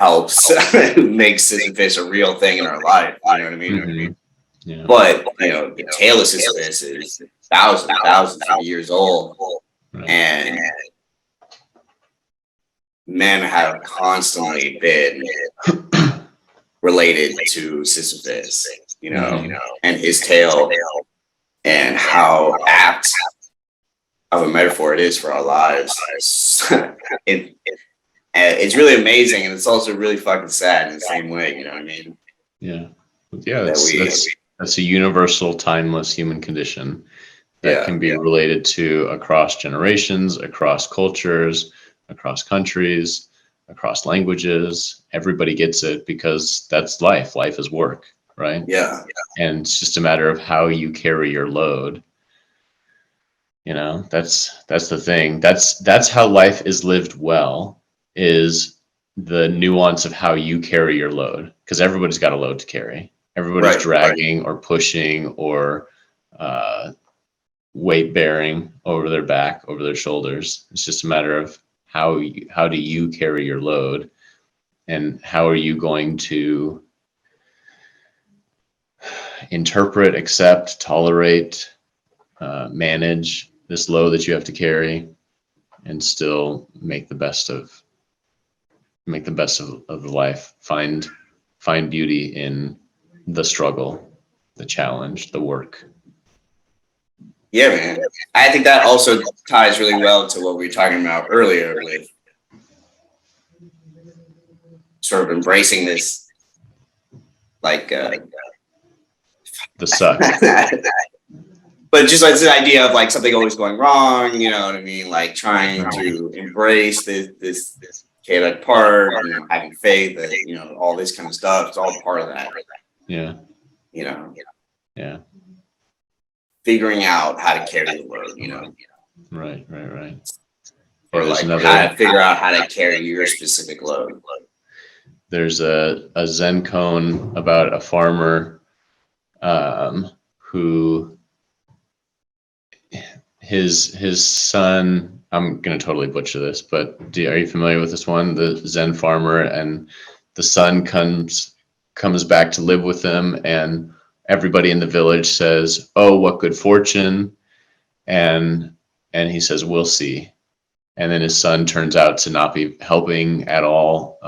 helps make Sisyphus a real thing in our life. You know what I mean? Yeah. But the tale of Sisyphus is thousands of years old, Right. and men have constantly been related to Sisyphus, and his tale, and how apt of a metaphor it is for our lives. It's really amazing, and it's also really fucking sad in the same way. You know what I mean? Yeah. That's a universal, timeless human condition that can be related to across generations, across cultures, across countries, across languages. Everybody gets it because that's life. Life is work, right? Yeah. And it's just a matter of how you carry your load. That's the thing. That's how life is lived well, is the nuance of how you carry your load, because everybody's got a load to carry. Everybody's dragging or pushing or weight bearing over their back, over their shoulders. It's just a matter of how do you carry your load, and how are you going to interpret, accept, tolerate, manage this load that you have to carry, and still make the best of the life. Find beauty in the struggle, the challenge, the work. Yeah, man. I think that also ties really well to what we were talking about earlier with sort of embracing this, like, the suck. But just like this idea of like something always going wrong, you know what I mean? Like trying to embrace this chaotic part, having faith that, all this kind of stuff. It's all part of that. Yeah. Yeah. Figuring out how to carry the load, Right. Or like how to figure out how to carry your specific load. There's a Zen koan about a farmer who his son, I'm gonna totally butcher this, but are you familiar with this one? The Zen farmer, and the son comes back to live with them, and everybody in the village says, "Oh, what good fortune," and he says, "We'll see." And then his son turns out to not be helping at all,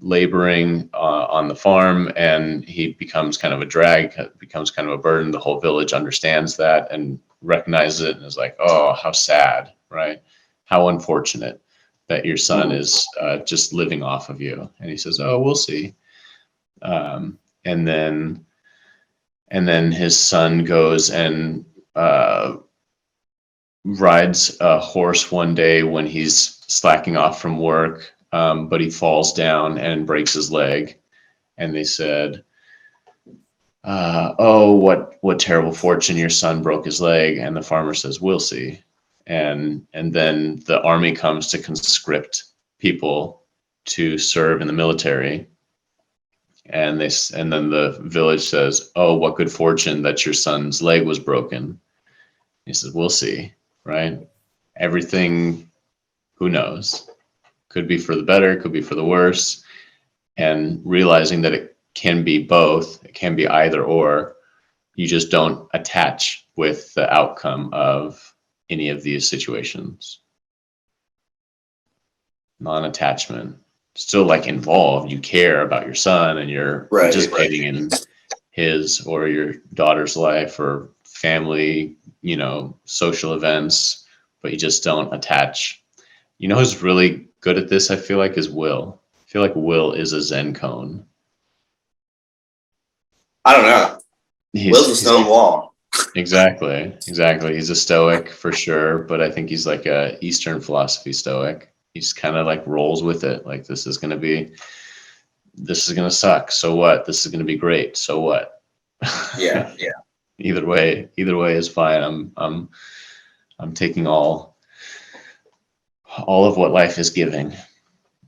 laboring on the farm, and he becomes kind of a drag, becomes kind of a burden. The whole village understands that and recognizes it, and is like, "Oh, how sad, right? How unfortunate that your son is just living off of you." And he says, "Oh, we'll see." And then his son goes and rides a horse one day when he's slacking off from work, but he falls down and breaks his leg. And they said, "Oh, what terrible fortune! Your son broke his leg." And the farmer says, "We'll see." And then the army comes to conscript people to serve in the military. And then the village says, "Oh, what good fortune that your son's leg was broken." He says, "We'll see." Right? Everything, who knows? Could be for the better, could be for the worse. And realizing that it can be both, it can be either or. You just don't attach with the outcome of any of these situations. non-attachment, still like involved. You care about your son and you're participating in his or your daughter's life or family, social events, but you just don't attach. You know who's really good at this, I feel like, is Will. I feel like Will is a Zen cone. I don't know. Will's a stone wall. Exactly. He's a stoic for sure, but I think he's like a Eastern philosophy stoic. He's kind of like rolls with it. Like this is going to suck. So what? This is going to be great. So what? Yeah. Either way is fine. I'm taking all of what life is giving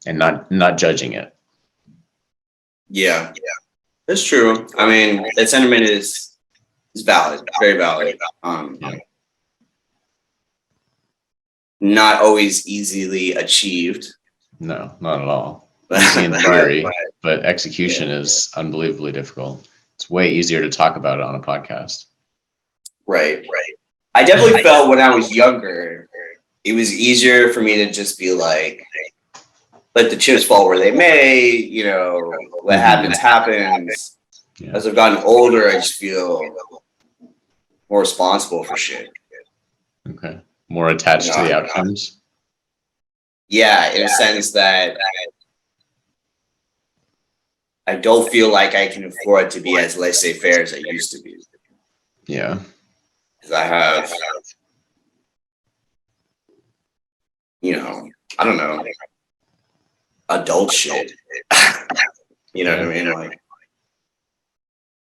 and not judging it. Yeah. That's true. I mean, that sentiment is valid, very valid. Not always easily achieved. No, not at all. Easy in theory, but execution is unbelievably difficult. It's way easier to talk about it on a podcast. Right. I definitely felt when I was younger, it was easier for me to just be like, let the chips fall where they may, what happens. Yeah. As I've gotten older, I just feel more responsible for shit. Okay. More attached to the outcomes? Yeah, in a sense that I don't feel like I can afford to be as laissez-faire as I used to be. Yeah. Because I have, I don't know, adult shit. You know what I mean? Like,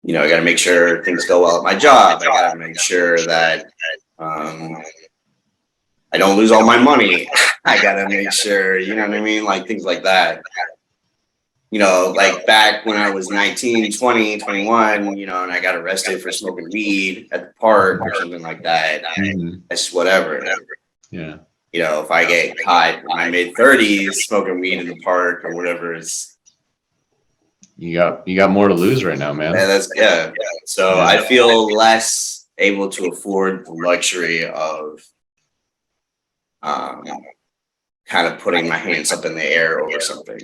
I got to make sure things go well at my job. I got to make sure that I don't lose all my money. I got to make sure, you know what I mean? Like things like that. Like back when I was 19, 20, 21, and I got arrested for smoking weed at the park or something like that. That's whatever. Yeah. If I get caught in my mid-30s smoking weed in the park or whatever, you got more to lose right now, man. Yeah. So I feel less able to afford the luxury of kind of putting my hands up in the air over something.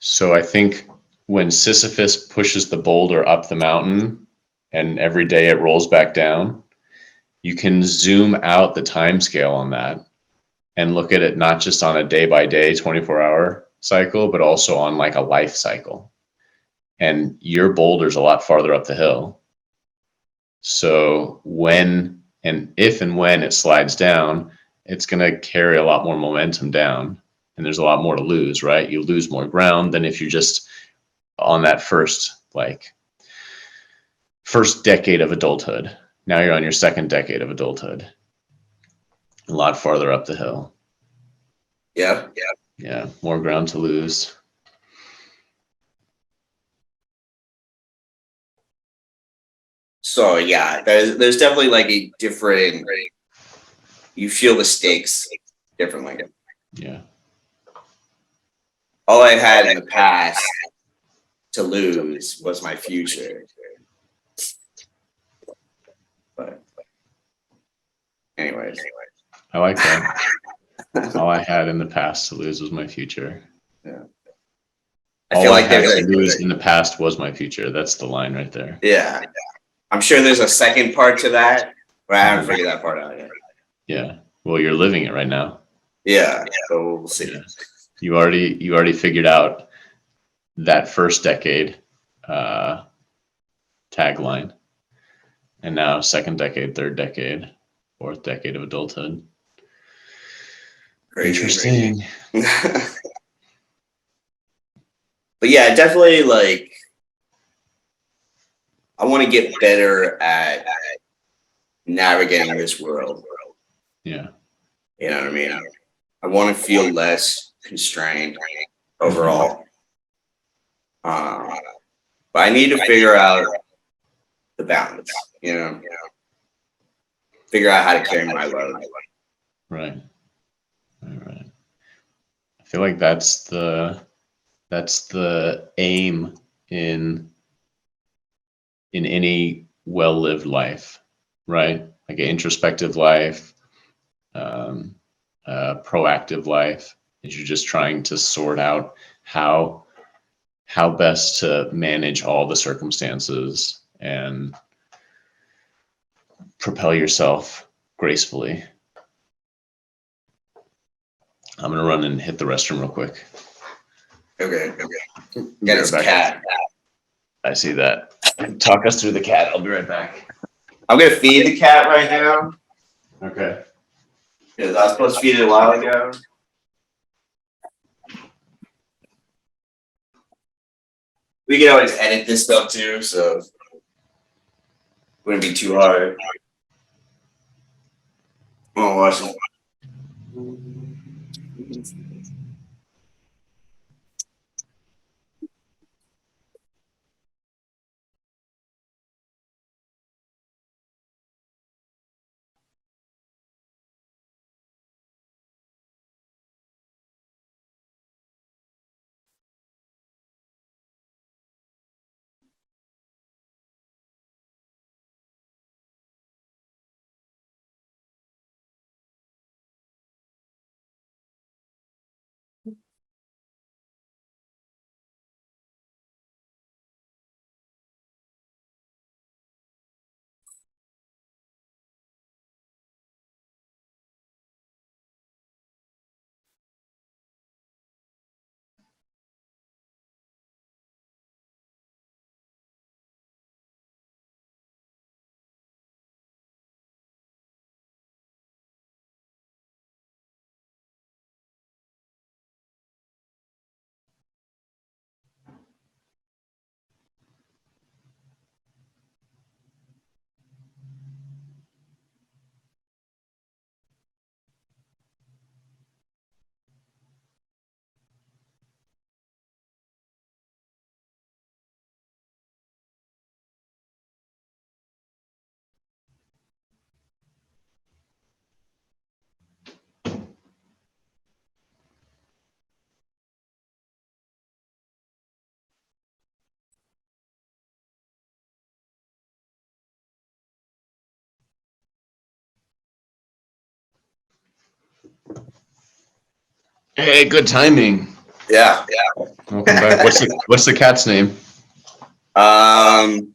So I think when Sisyphus pushes the boulder up the mountain and every day it rolls back down, you can zoom out the time scale on that and look at it not just on a day by day 24-hour cycle, but also on like a life cycle. And your boulder's a lot farther up the hill. So if and when it slides down, it's going to carry a lot more momentum down. And there's a lot more to lose, right? You lose more ground than if you're just on that first decade of adulthood. Now you're on your second decade of adulthood. A lot farther up the hill. Yeah. Yeah. More ground to lose. So yeah, there's definitely like a different, you feel the stakes differently. Yeah. All I had in the past to lose was my future. But anyways. I like that. All I had in the past to lose was my future. Yeah. I feel like there's to lose in the past was my future. That's the line right there. Yeah. I'm sure there's a second part to that, but I haven't figured that part out yet. Yeah. Well, you're living it right now. Yeah. So we'll see. Yeah. You already figured out that first decade tagline. And now second decade, third decade, fourth decade of adulthood. Crazy, interesting. But yeah, definitely like I want to get better at navigating this world. Yeah. You know what I mean? I want to feel less constrained overall. But I need to figure out the balance, figure out how to carry my load. Right. I feel like that's the aim in any well-lived life, right? Like an introspective life, proactive life. is you're just trying to sort out how best to manage all the circumstances and propel yourself gracefully. I'm gonna run and hit the restroom real quick. Okay. Get his cat. I see that. Talk us through the cat. I'll be right back. I'm gonna feed the cat right now Okay. because I was supposed to feed it a while ago. We can always edit this stuff too, so it wouldn't be too hard. Oh, watch it. Hey, good timing. Yeah. Welcome back. What's the cat's name? One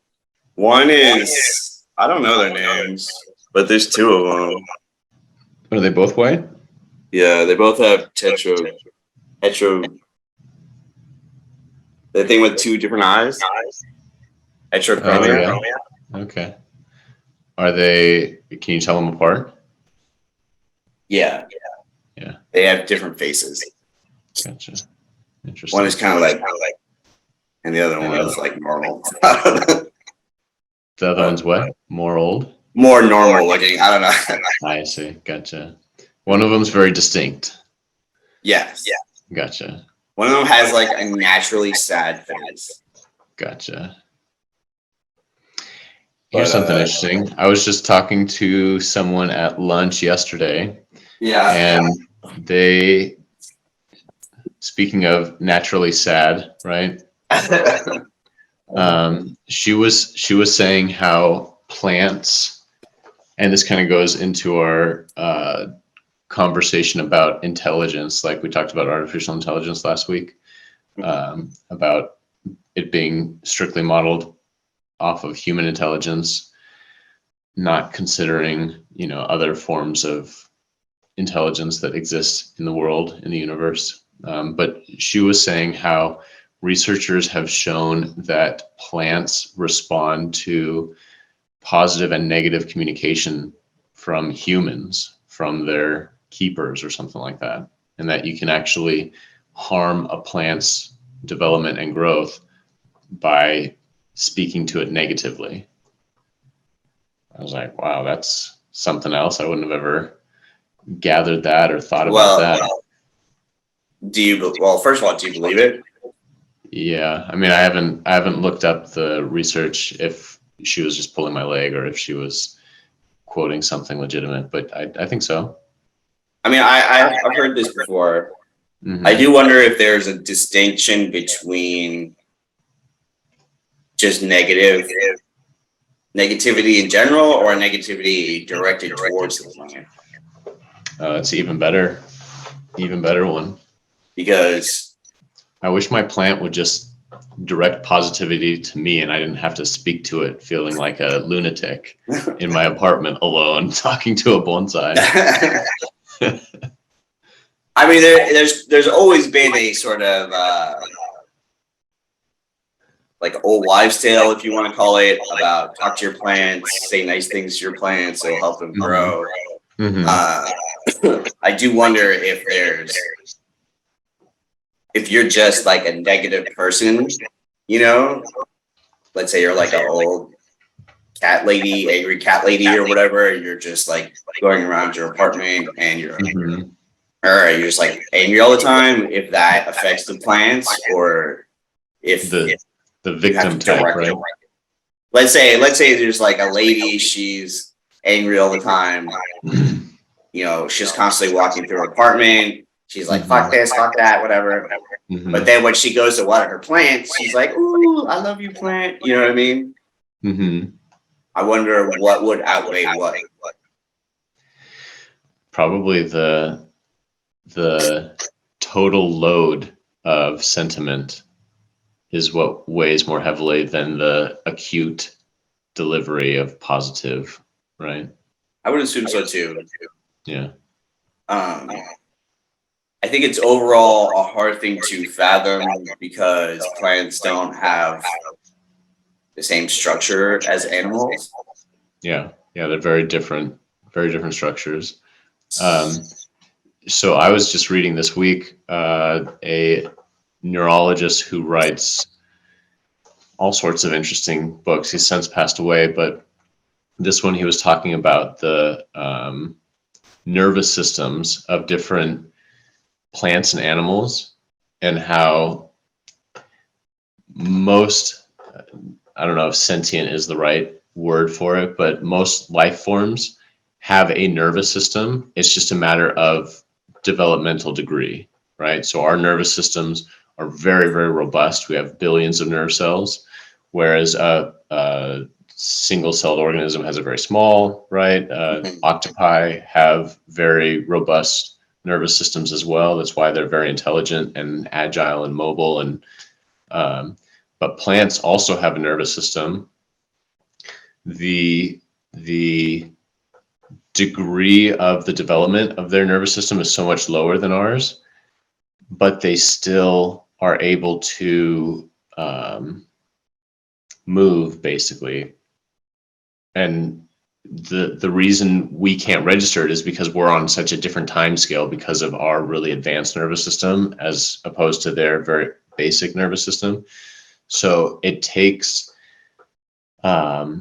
is I don't know their names, but there's two of them. Are they both white? Yeah, they both have the thing with two different eyes. Heterochromia. Oh, yeah. Okay. Are they? Can you tell them apart? Yeah. They have different faces. Gotcha. Interesting. One is kind of like, and the other one is like normal. The other one's what? More old? More normal looking. I don't know. I see. Gotcha. One of them's very distinct. Yes. Gotcha. One of them has like a naturally sad face. Gotcha. Here's something interesting. I was just talking to someone at lunch yesterday. Yeah. And they, speaking of naturally sad, right? She was saying how plants, and this kind of goes into our conversation about intelligence, like we talked about artificial intelligence last week, about it being strictly modeled off of human intelligence, not considering, other forms of intelligence that exist in the world, in the universe. But she was saying how researchers have shown that plants respond to positive and negative communication from humans, from their keepers or something like that, and that you can actually harm a plant's development and growth by speaking to it negatively. I was like, wow, that's something else. I wouldn't have ever gathered that or thought about that. First of all, do you believe it? Yeah, I mean, I haven't looked up the research if she was just pulling my leg or if she was quoting something legitimate, but I think so. I mean, I've heard this before. Mm-hmm. I do wonder if there's a distinction between just negativity in general or negativity directed towards the plant. It's even better one. because I wish my plant would just direct positivity to me and I didn't have to speak to it feeling like a lunatic in my apartment alone talking to a bonsai. I mean, there's always been a sort of like old wives' tale, if you want to call it, about talk to your plants, say nice things to your plants, it'll help them grow. I do wonder if you're just like a negative person, you know, let's say you're like an old cat lady, angry cat lady or whatever, you're just like going around your apartment and you're just like angry all the time, if that affects the plants or if the victim type, right? Let's say there's like a lady, she's angry all the time. You know, she's constantly walking through her apartment. She's like, fuck this, fuck that, whatever. But then when she goes to water her plants, she's like, ooh, I love you, plant. You know what I mean? I wonder what would outweigh what. Probably the total load of sentiment is what weighs more heavily than the acute delivery of positive, right? I would assume so too. Yeah. I think it's overall a hard thing to fathom because plants don't have the same structure as animals. Yeah, they're very different structures. So I was just reading this week a neurologist who writes all sorts of interesting books. He's since passed away, but this one he was talking about the nervous systems of different plants and animals and how most, I don't know if sentient is the right word for it, but most life forms have a nervous system. It's just a matter of developmental degree, right? So our nervous systems are very, very robust. We have billions of nerve cells, whereas a single-celled organism has a very small, right? Octopi have very robust nervous systems as well. That's why they're very intelligent and agile and mobile. And but plants also have a nervous system. The degree of the development of their nervous system is so much lower than ours, but they still are able to move, basically. And the reason we can't register it is because we're on such a different time scale because of our really advanced nervous system as opposed to their very basic nervous system. So it takes, I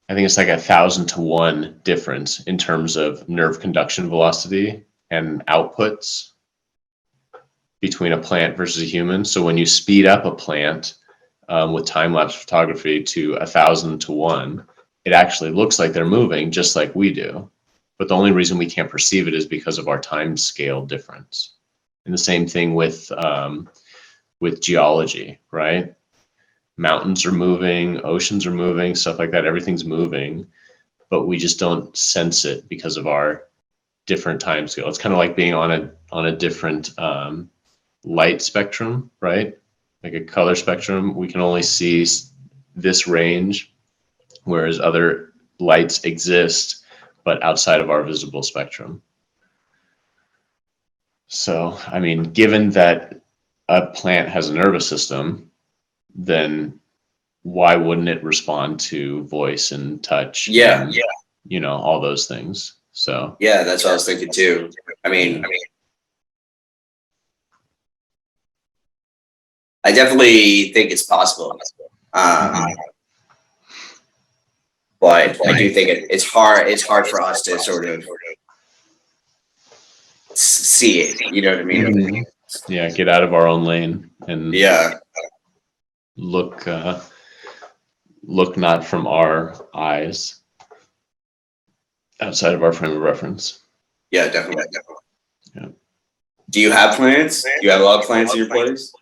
think it's like 1,000 to 1 difference in terms of nerve conduction velocity and outputs between a plant versus a human. So when you speed up a plant with time-lapse photography to 1,000 to 1, it actually looks like they're moving just like we do. But the only reason we can't perceive it is because of our time scale difference. And the same thing with geology, right? Mountains are moving, oceans are moving, stuff like that. Everything's moving, but we just don't sense it because of our different time scale. It's kind of like being on a different light spectrum, right? Like a color spectrum. We can only see this range, whereas other lights exist, but outside of our visible spectrum. So, I mean, given that a plant has a nervous system, then why wouldn't it respond to voice and touch? And, you know, all those things. So yeah, that's what I was thinking too. I mean, I definitely think it's possible. But I do think it's hard. It's hard for us to sort of see it. You know what I mean? Yeah, get out of our own lane and look not from our eyes, outside of our frame of reference. Yeah, definitely. Yeah. Do you have plants? Do you have a lot of plants in your place?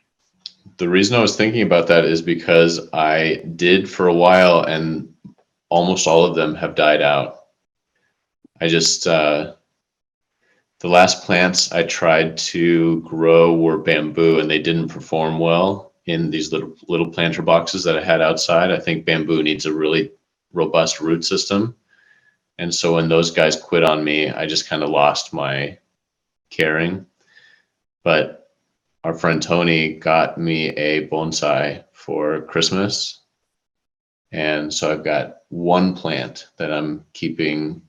The reason I was thinking about that is because I did for a while, and almost all of them have died out. I just The last plants I tried to grow were bamboo, and they didn't perform well in these little planter boxes that I had outside. I think bamboo needs a really robust root system. And so when those guys quit on me, I just kind of lost my caring. But our friend Tony got me a bonsai for Christmas. And so I've got one plant that I'm keeping,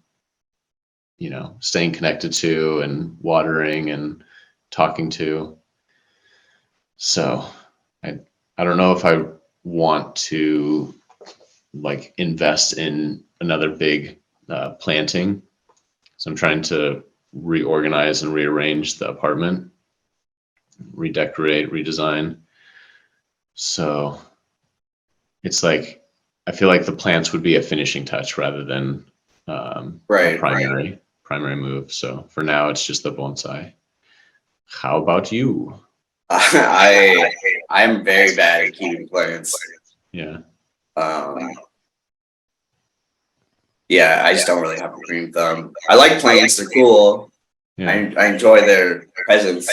staying connected to and watering and talking to. So I don't know if I want to like invest in another big planting. So I'm trying to reorganize and rearrange the apartment, redecorate, redesign. So it's like, I feel like the plants would be a finishing touch rather than a primary move. So for now, it's just the bonsai. How about you? I'm very bad at keeping plants. Yeah. Yeah, I just don't really have a green thumb. I like plants; they're cool. Yeah. I enjoy their presence,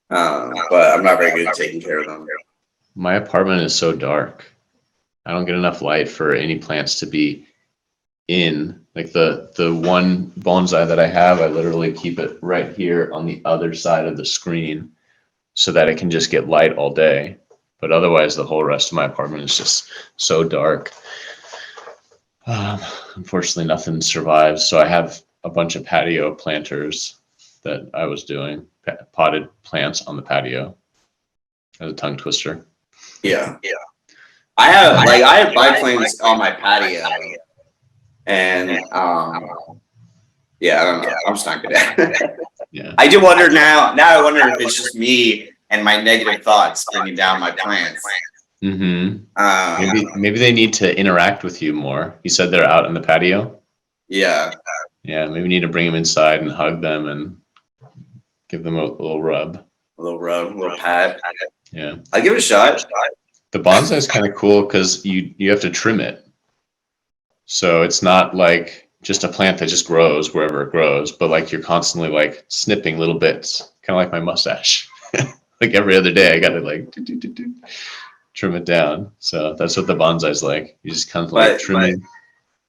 but I'm not very good at taking care of them. My apartment is so dark. I don't get enough light for any plants to be in. Like the one bonsai that I have, I literally keep it right here on the other side of the screen so that it can just get light all day. But otherwise, the whole rest of my apartment is just so dark. Unfortunately, nothing survives. So I have a bunch of patio planters that I was doing, potted plants on the patio as a tongue twister. Yeah. I have my plants on my patio, and yeah, I don't know. I'm just not good at it. Yeah. I do wonder now. Now I wonder if it's just me and my negative thoughts bringing down my plants. Mm-hmm. Maybe they need to interact with you more. You said they're out in the patio. Yeah. Yeah. Maybe you need to bring them inside and hug them and give them a little rub. A little pat. Yeah. I'll give it a shot. The bonsai is kind of cool because you have to trim it. So it's not like just a plant that just grows wherever it grows, but like you're constantly like snipping little bits, kind of like my mustache. Like every other day, I got to like trim it down. So that's what the bonsai is like. You just kind of like trim it.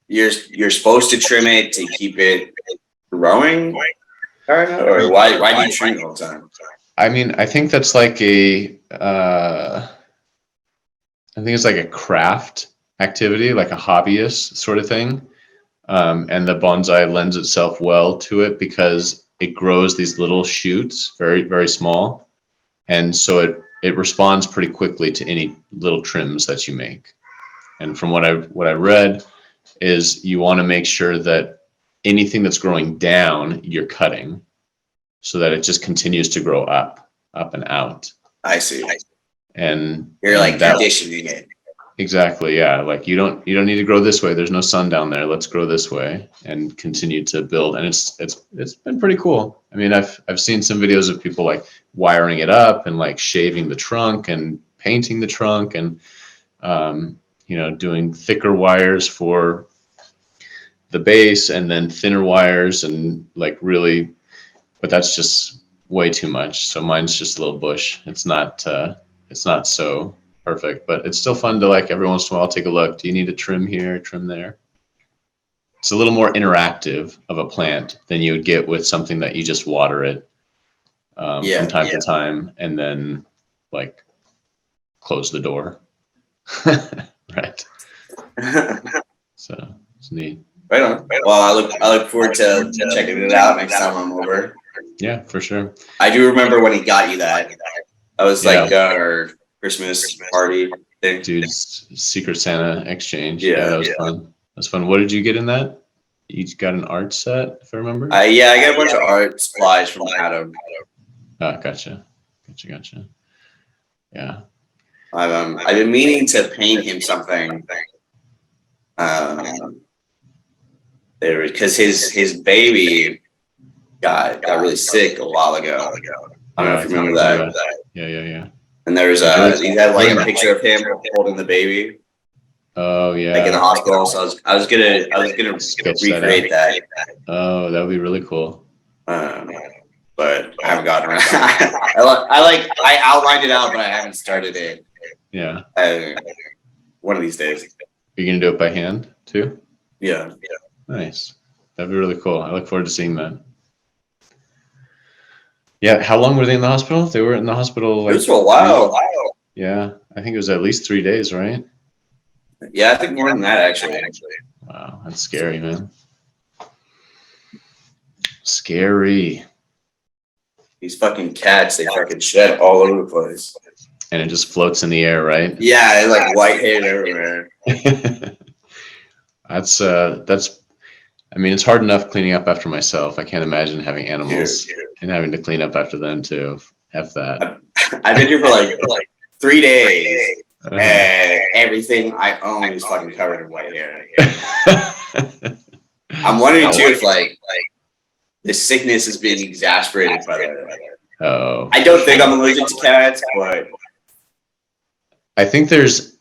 You're supposed to trim it to keep it growing, or why do you trim it all the time? I mean, I think that's like I think it's like a craft activity, like a hobbyist sort of thing. And the bonsai lends itself well to it because it grows these little shoots, very, very small. And so it responds pretty quickly to any little trims that you make. And from what I read is you want to make sure that anything that's growing down, you're cutting so that it just continues to grow up and out. I see. And you're like conditioning it. Exactly. Yeah. Like you don't need to grow this way. There's no sun down there. Let's grow this way and continue to build. And it's been pretty cool. I mean, I've seen some videos of people like wiring it up and like shaving the trunk and painting the trunk and, doing thicker wires for the base and then thinner wires and like really, but that's just way too much. So mine's just a little bush. It's not so perfect, but it's still fun to like every once in a while take a look. Do you need to trim here, trim there? It's a little more interactive of a plant than you would get with something that you just water it from time to time and then like close the door. Right. So it's neat. Right on. Well, I look forward to checking it out next time I'm over. Yeah, for sure. I do remember when he got you that. That was like our Christmas party thing. Dude's Secret Santa exchange. Yeah, that was fun. That's fun. What did you get in that? You got an art set, if I remember. I got a bunch of art supplies from Adam. Oh, gotcha. Yeah. I've been meaning to paint him something. Because his baby got really sick a while ago. I don't know if you remember that. Yeah. And there's he had like a picture of him holding the baby. Oh yeah. Like in the hospital. So I was gonna recreate that. Oh, that would be really cool. But I haven't gotten around. I outlined it out, but I haven't started it. Yeah. One of these days. You're gonna do it by hand too? Yeah. Nice. That'd be really cool. I look forward to seeing that. Yeah. How long were they in the hospital? They were in the hospital It like was for a while. Yeah, I think it was at least 3 days, right? Yeah, I think more than that actually. Wow, that's scary, man. Scary. These fucking cats, they fucking shed all over the place. And it just floats in the air, right? Yeah, it's like white hair everywhere. That's I mean, it's hard enough cleaning up after myself. I can't imagine having animals and having to clean up after them too. F that. I've been here for like 3 days, and everything I own is fucking covered in white hair. I'm wondering too if like the sickness is being exasperated by that. Oh. I don't think I'm allergic to cats, but I think there's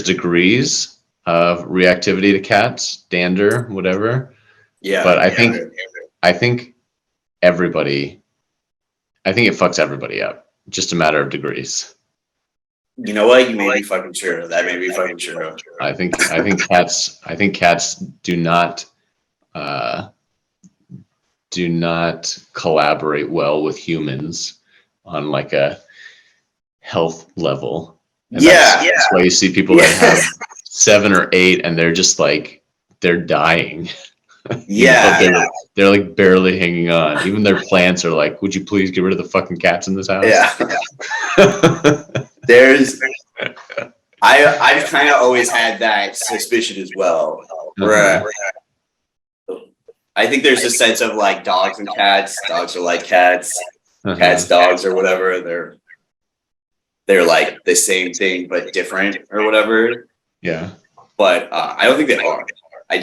degrees of reactivity to cats, dander, whatever. yeah. But I think everybody, I think it fucks everybody up. Just a matter of degrees. You know what? You may be fucking true. That may be fucking true. I think cats do not collaborate well with humans on like a health level. And that's why you see people that have 7 or 8 and they're just like they're dying. Yeah. They're like barely hanging on. Even their plants are like, would you please get rid of the fucking cats in this house? Yeah. I've kind of always had that suspicion as well. Where I think there's a sense of like dogs and cats. Dogs are like cats. Cats, dogs, or whatever. They're like the same thing but different or whatever. Yeah. But I don't think they are. I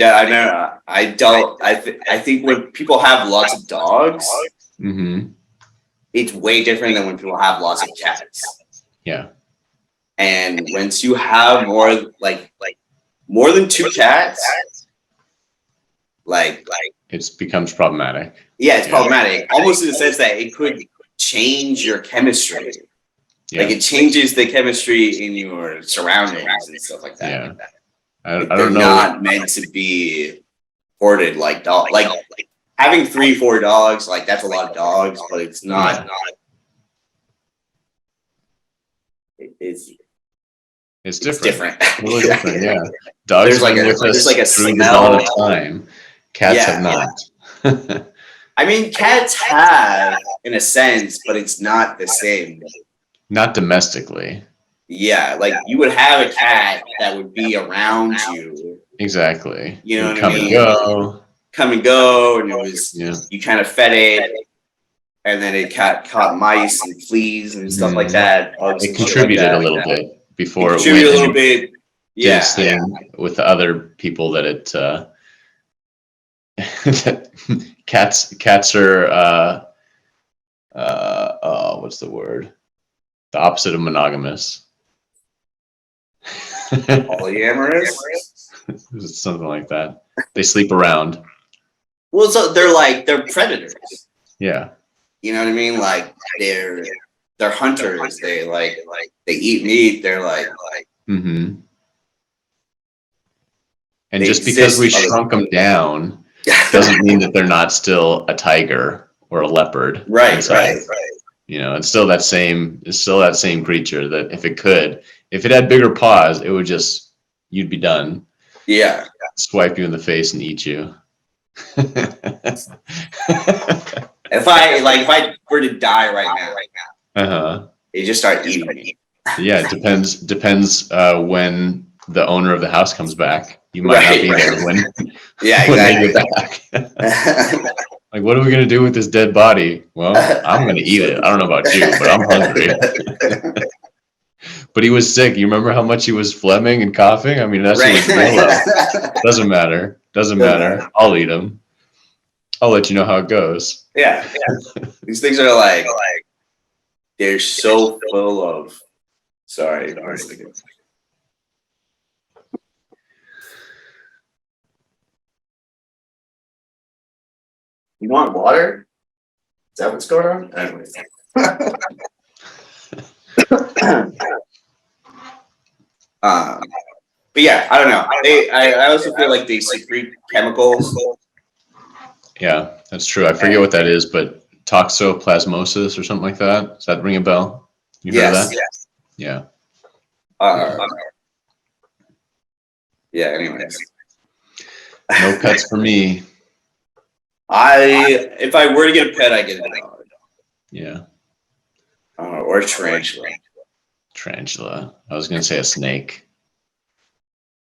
think when people have lots of dogs, it's way different than when people have lots of cats. Yeah. And once you have more than 2 cats, like it becomes problematic. Yeah, it's problematic. Almost in the sense that it could change your chemistry. Yeah. Like it changes the chemistry in your surroundings and stuff like that. Yeah. I don't They're know. not meant to be hoarded like dogs. Like having 3-4 dogs, like that's a lot of dogs, but it's not. It's different. Totally Yeah. different. Yeah. Dogs There's like have been with us a through the smell. dawn of time. Cats have not. I mean, cats have in a sense, but it's not the same. Not domestically. Yeah, like you would have a cat that would be around you. Exactly. You know what come I mean? and go. Come and go, and it was you kind of fed it, and then it caught mice and fleas and stuff like that. Bugs It and shit contributed like that. a little bit before It it went contributed a little bit. did its thing with the other people that it cats are what's the word? The opposite of monogamous. Polyamorous? Something like that. They sleep around. Well, so they're predators. Yeah. You know what I mean? Like they're hunters. They they eat meat. They're like. Mm-hmm. And just because we shrunk them down doesn't mean that they're not still a tiger or a leopard. Right. You know, it's still that same creature that if it had bigger paws, it would you'd be done. Yeah. Swipe you in the face and eat you. If I were to die right now, they just start eating me. Yeah, it depends when the owner of the house comes back. You might not be there when they get back. Like, what are we gonna do with this dead body? Well, I'm gonna eat it. I don't know about you, but I'm hungry. But he was sick. You remember how much he was phlegming and coughing? I mean, that's what was real. Doesn't matter. I'll eat him. I'll let you know how it goes. Yeah. These things are like they're so full of. Sorry. You want water? that what's going on? Anyways. But yeah, I don't know. I also feel like they secrete chemicals. Yeah, that's true. I forget what that is, but toxoplasmosis or something like that. Does that ring a bell? You heard of that? Yes. Yeah. Yeah. Anyways, No pets for me. if I were to get a pet, I get a dog. Yeah. Or a tarantula. Tarantula. I was gonna say a snake.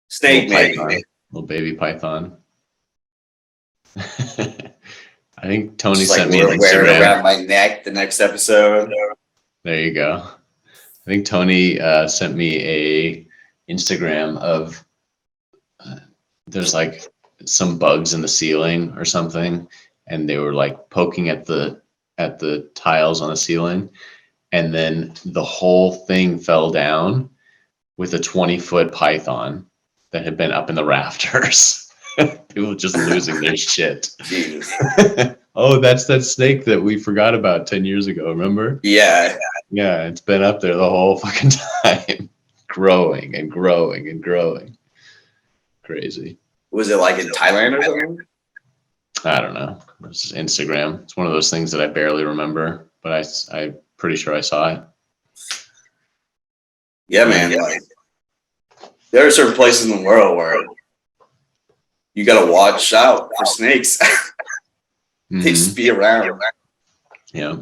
Snake, maybe. Python. Little baby python. I think Tony Just like sent me an wear it Instagram. around my neck the next episode. There you go. I think Tony sent me a Instagram of there's like some bugs in the ceiling or something, and they were like poking at the tiles on the ceiling, and then the whole thing fell down with a 20-foot python that had been up in the rafters. People just losing their shit. Jesus. Oh, that's that snake that we forgot about 10 years ago, remember? Yeah. Yeah, it's been up there the whole fucking time, growing and growing and growing. Crazy. Was it like in Thailand or something? I don't know. It's Instagram. It's one of those things that I barely remember, but I'm pretty sure I saw it. Yeah, man. Like, there are certain places in the world where you gotta watch out for snakes. They just be around. Yeah.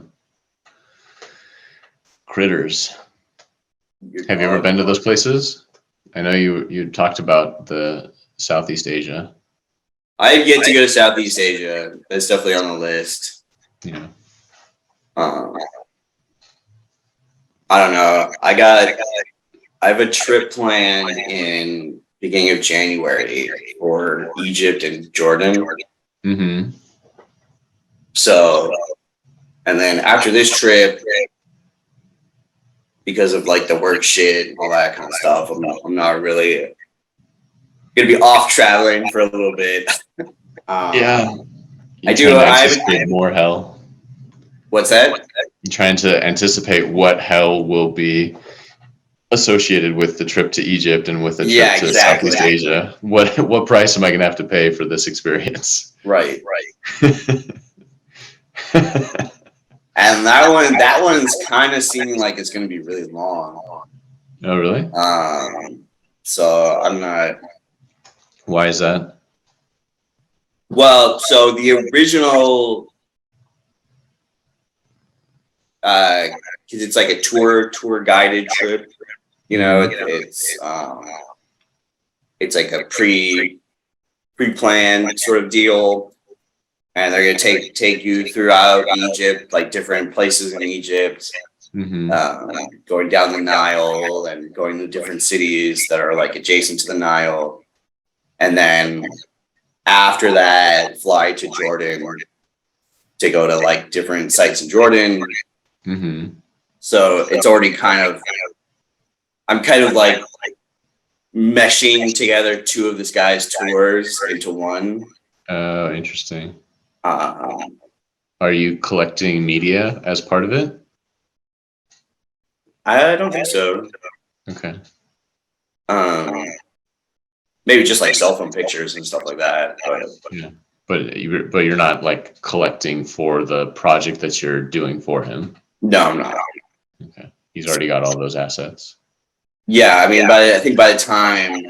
Critters. Have you ever been to those places? I know you talked about the Southeast Asia. I have yet to go to Southeast Asia. That's definitely on the list. Yeah. I don't know. I have a trip planned in beginning of January for Egypt and Jordan. Mm-hmm. So, and then after this trip, because of like the work shit and all that kind of stuff, I'm not really gonna be off traveling for a little bit. Yeah. I do. I anticipate more hell. What's that? You're trying to anticipate what hell will be associated with the trip to Egypt and with the trip to Southeast Asia. What price am I gonna have to pay for this experience? Right. And that one's kind of seeming like it's gonna be really long. Oh, really? So I'm not. Why is that? Well, so the original, because it's like a tour guided trip. You know, it's like a pre-planned sort of deal, and they're gonna take you throughout Egypt, like different places in Egypt, going down the Nile and going to different cities that are like adjacent to the Nile, and then after that, fly to Jordan to go to like different sites in Jordan. So it's already I'm kind of like meshing together two of this guy's tours into one. Oh, interesting. Are you collecting media as part of it? I don't think so. Okay. Maybe just like cell phone pictures and stuff like that. Yeah. But you're not like collecting for the project that you're doing for him. No, I'm not. Okay. He's already got all those assets. Yeah, I mean, I think by the time,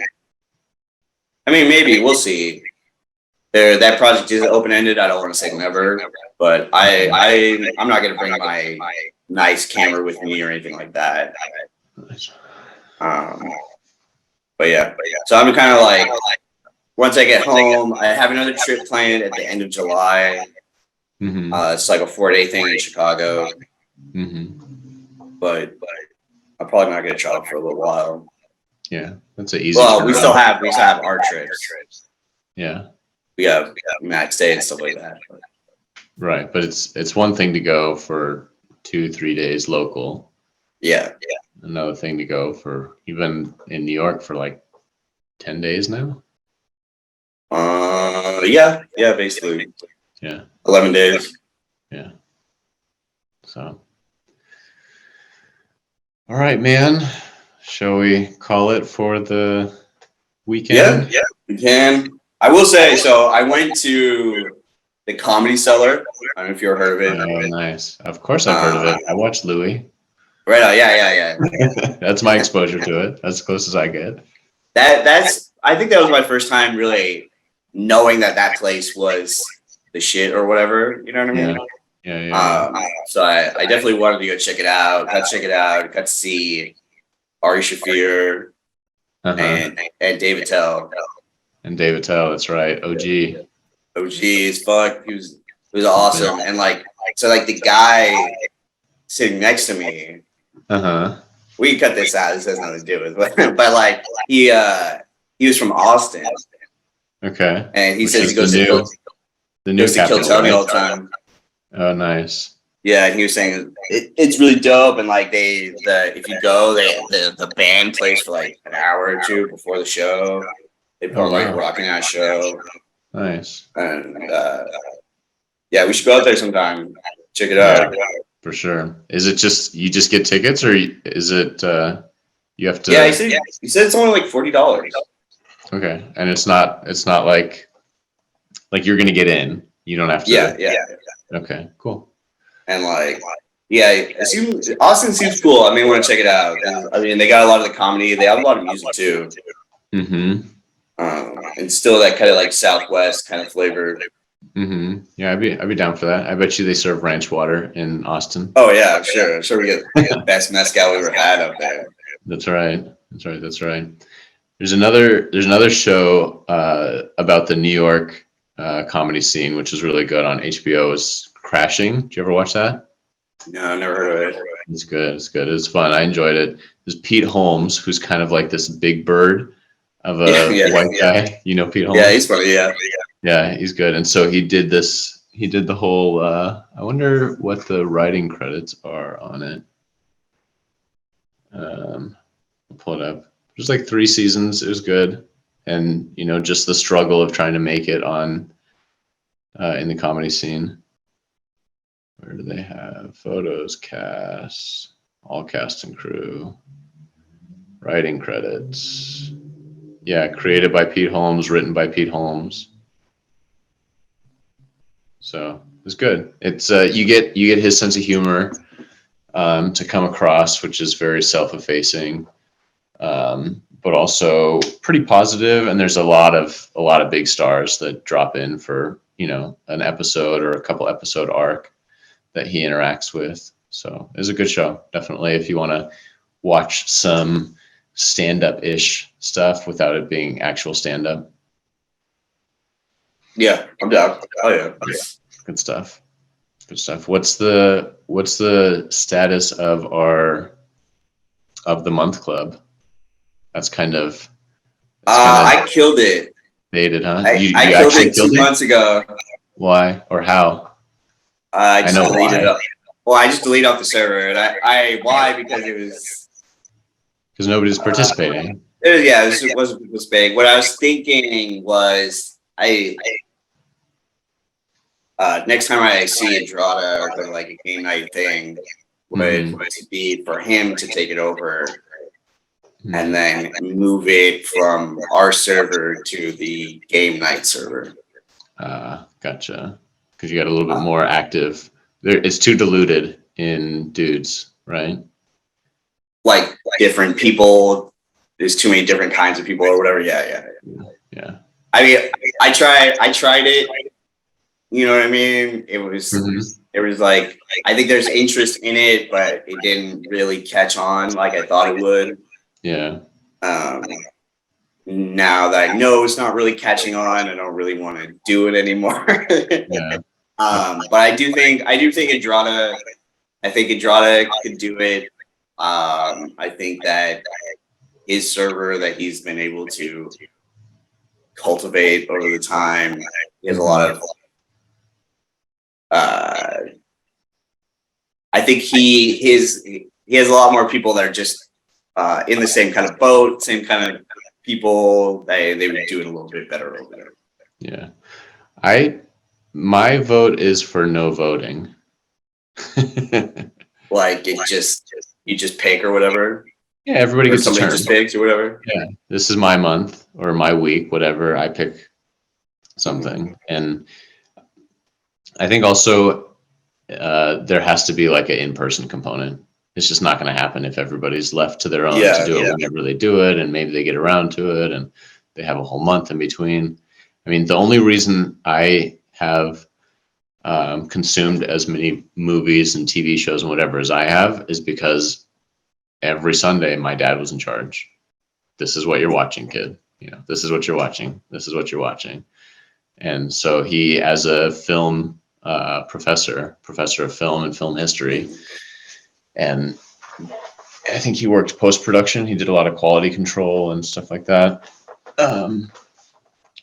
maybe we'll see. That project is open ended. I don't want to say never, but I'm not gonna bring my nice camera with me or anything like that. But yeah. So I'm kind of like, once I get home, I have another trip planned at the end of July. It's like a 4-day thing in Chicago. But I'm probably not going to travel for a little while. Yeah, that's an easy. Well, we still have our trips. Yeah, we have max day and stuff like that. Right, but it's one thing to go for 2-3 days local. Yeah. Another thing to go for, you've been in New York for like 10 days now. Yeah, basically. Yeah. 11 days. Yeah. So, all right, man. Shall we call it for the weekend? Yeah, we can. I will say, so I went to the Comedy Cellar. I don't know if you ever heard of it. Oh, nice. Of course I've heard of it. I watched Louis. Right on, yeah. That's my exposure to it. That's as close as I get. That's I think that was my first time really knowing that place was the shit or whatever. You know what I mean? Yeah. So I definitely wanted to go check it out. Got to see Ari Shafir and David Tell. And David Tell, that's right. OG. OG as fuck. It was awesome. And like the guy sitting next to me. We can cut this out. This has nothing to do with it. But like he was from Austin. Okay. And he says he goes to Kill Tony all the time. Oh, nice. Yeah, and he was saying it's really dope, and like if you go, the band plays for like an hour or two before the show. They put on like a rocking ass show. Nice. And yeah, we should go out there sometime. Check it out. For sure. Is it just you just get tickets, or is it you have to? Yeah, he said it's only like $40. Okay, and it's not like you're gonna get in. You don't have to. Yeah. Okay, cool. And like, yeah, Austin seems cool. I mean, I want to check it out. And, I mean, they got a lot of the comedy. They have a lot of music too. And still that kind of like Southwest kind of flavor. Yeah, I'd be down for that. I bet you they serve ranch water in Austin. Oh yeah, I'm sure we get the best mezcal we ever had up there. That's right. There's another show about the New York comedy scene, which is really good on HBO. Is Crashing. Did you ever watch that? No, I've never heard of it. It's good. It's fun. I enjoyed it. There's Pete Holmes, who's kind of like this big bird of a white guy. You know Pete Holmes? Yeah, he's funny. Yeah, he's good. And so he did the whole, I wonder what the writing credits are on it. I'll pull it up. There's like 3 seasons. It was good. And, just the struggle of trying to make it on in the comedy scene. Where do they have photos, cast, all cast and crew, writing credits? Yeah, created by Pete Holmes, written by Pete Holmes. So it's good. It's you get his sense of humor to come across, which is very self-effacing, but also pretty positive. And there's a lot of big stars that drop in for an episode or a couple episode arc that he interacts with. So it's a good show. Definitely, if you want to watch some stand-up-ish stuff without it being actual stand-up. Yeah, I'm down. Oh yeah. Good stuff. What's the status of the month club? That's kind of. I killed it. Dated, huh? I killed it 2 months ago. Why or how? I just deleted it. Well, I just deleted off the server, and why? Because it was. Because nobody's participating. It was big. What I was thinking was next time I see Andrada or go to like a game night thing would be for him to take it over and then move it from our server to the game night server. Gotcha. Because you got a little bit more active. It's too diluted in dudes, right? Like different people. There's too many different kinds of people or whatever. Yeah. I mean, I tried it. You know what I mean? It was like, I think there's interest in it, but it didn't really catch on like I thought it would. Yeah. Now that I know it's not really catching on, I don't really want to do it anymore. Yeah. But I do think Andrada. I think Andrada could do it. I think that his server that he's been able to cultivate over the time, he has a lot of. I think he has a lot more people that are just in the same kind of boat, same kind of people. They would do it a little bit better over there. Yeah, my vote is for no voting. Like it just you just pick or whatever, Yeah, everybody or gets a somebody turn. just picks or whatever. Yeah, this is my month or my week, whatever. I pick something, and I think also there has to be like an in-person component. It's just not going to happen if everybody's left to their own to do it whenever they do it, and maybe they get around to it, and they have a whole month in between. I mean, the only reason I have consumed as many movies and TV shows and whatever as I have is because every Sunday my dad was in charge. This is what you're watching, kid. You know, this is what you're watching. This is what you're watching. And so he, as a film professor of film and film history, and I think he worked post-production. He did a lot of quality control and stuff like that.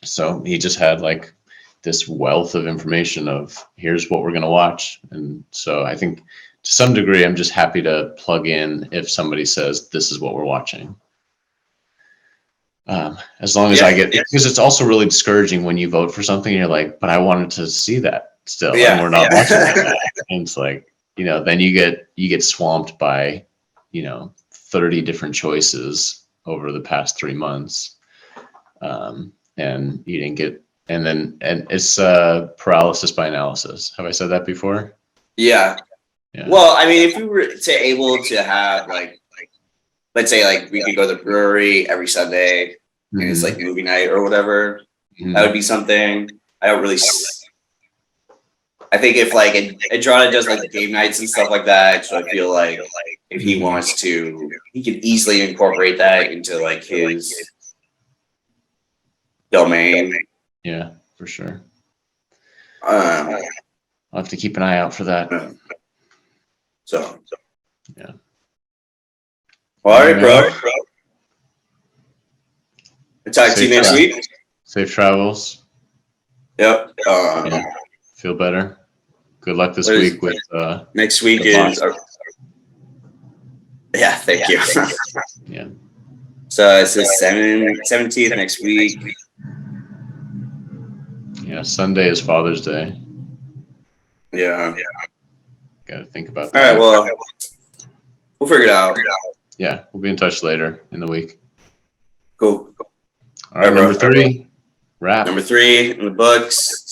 So he just had like this wealth of information of here's what we're going to watch. And so I think to some degree, I'm just happy to plug in if somebody says this is what we're watching. As long as I get, because it's also really discouraging when you vote for something and you're like, but I wanted to see that still, and we're not watching that. And it's like, you know, then you get swamped by, you know, 30 different choices over the past 3 months. And you didn't get, and it's paralysis by analysis. Have I said that before? Yeah. Well, I mean, if we were able to have like, let's say like we could go to the brewery every Sunday and it's like movie night or whatever, that would be something. I don't really. I think if like Adriana does like game nights and stuff like that, so I feel like if he wants to, he can easily incorporate that into like his domain. Yeah, for sure. I'll have to keep an eye out for that. So yeah. All right, bro. I'll talk to you next week. Safe travels. Yep. Feel better. Good luck this week with next week is yeah, thank you. Yeah. So it's the 17th next week. Yeah, Sunday is Father's Day. Yeah. Gotta think about All that. right, well, we'll figure it out. Yeah, we'll be in touch later in the week. Cool. All right, number 3. Wrap. Number 3 in the books.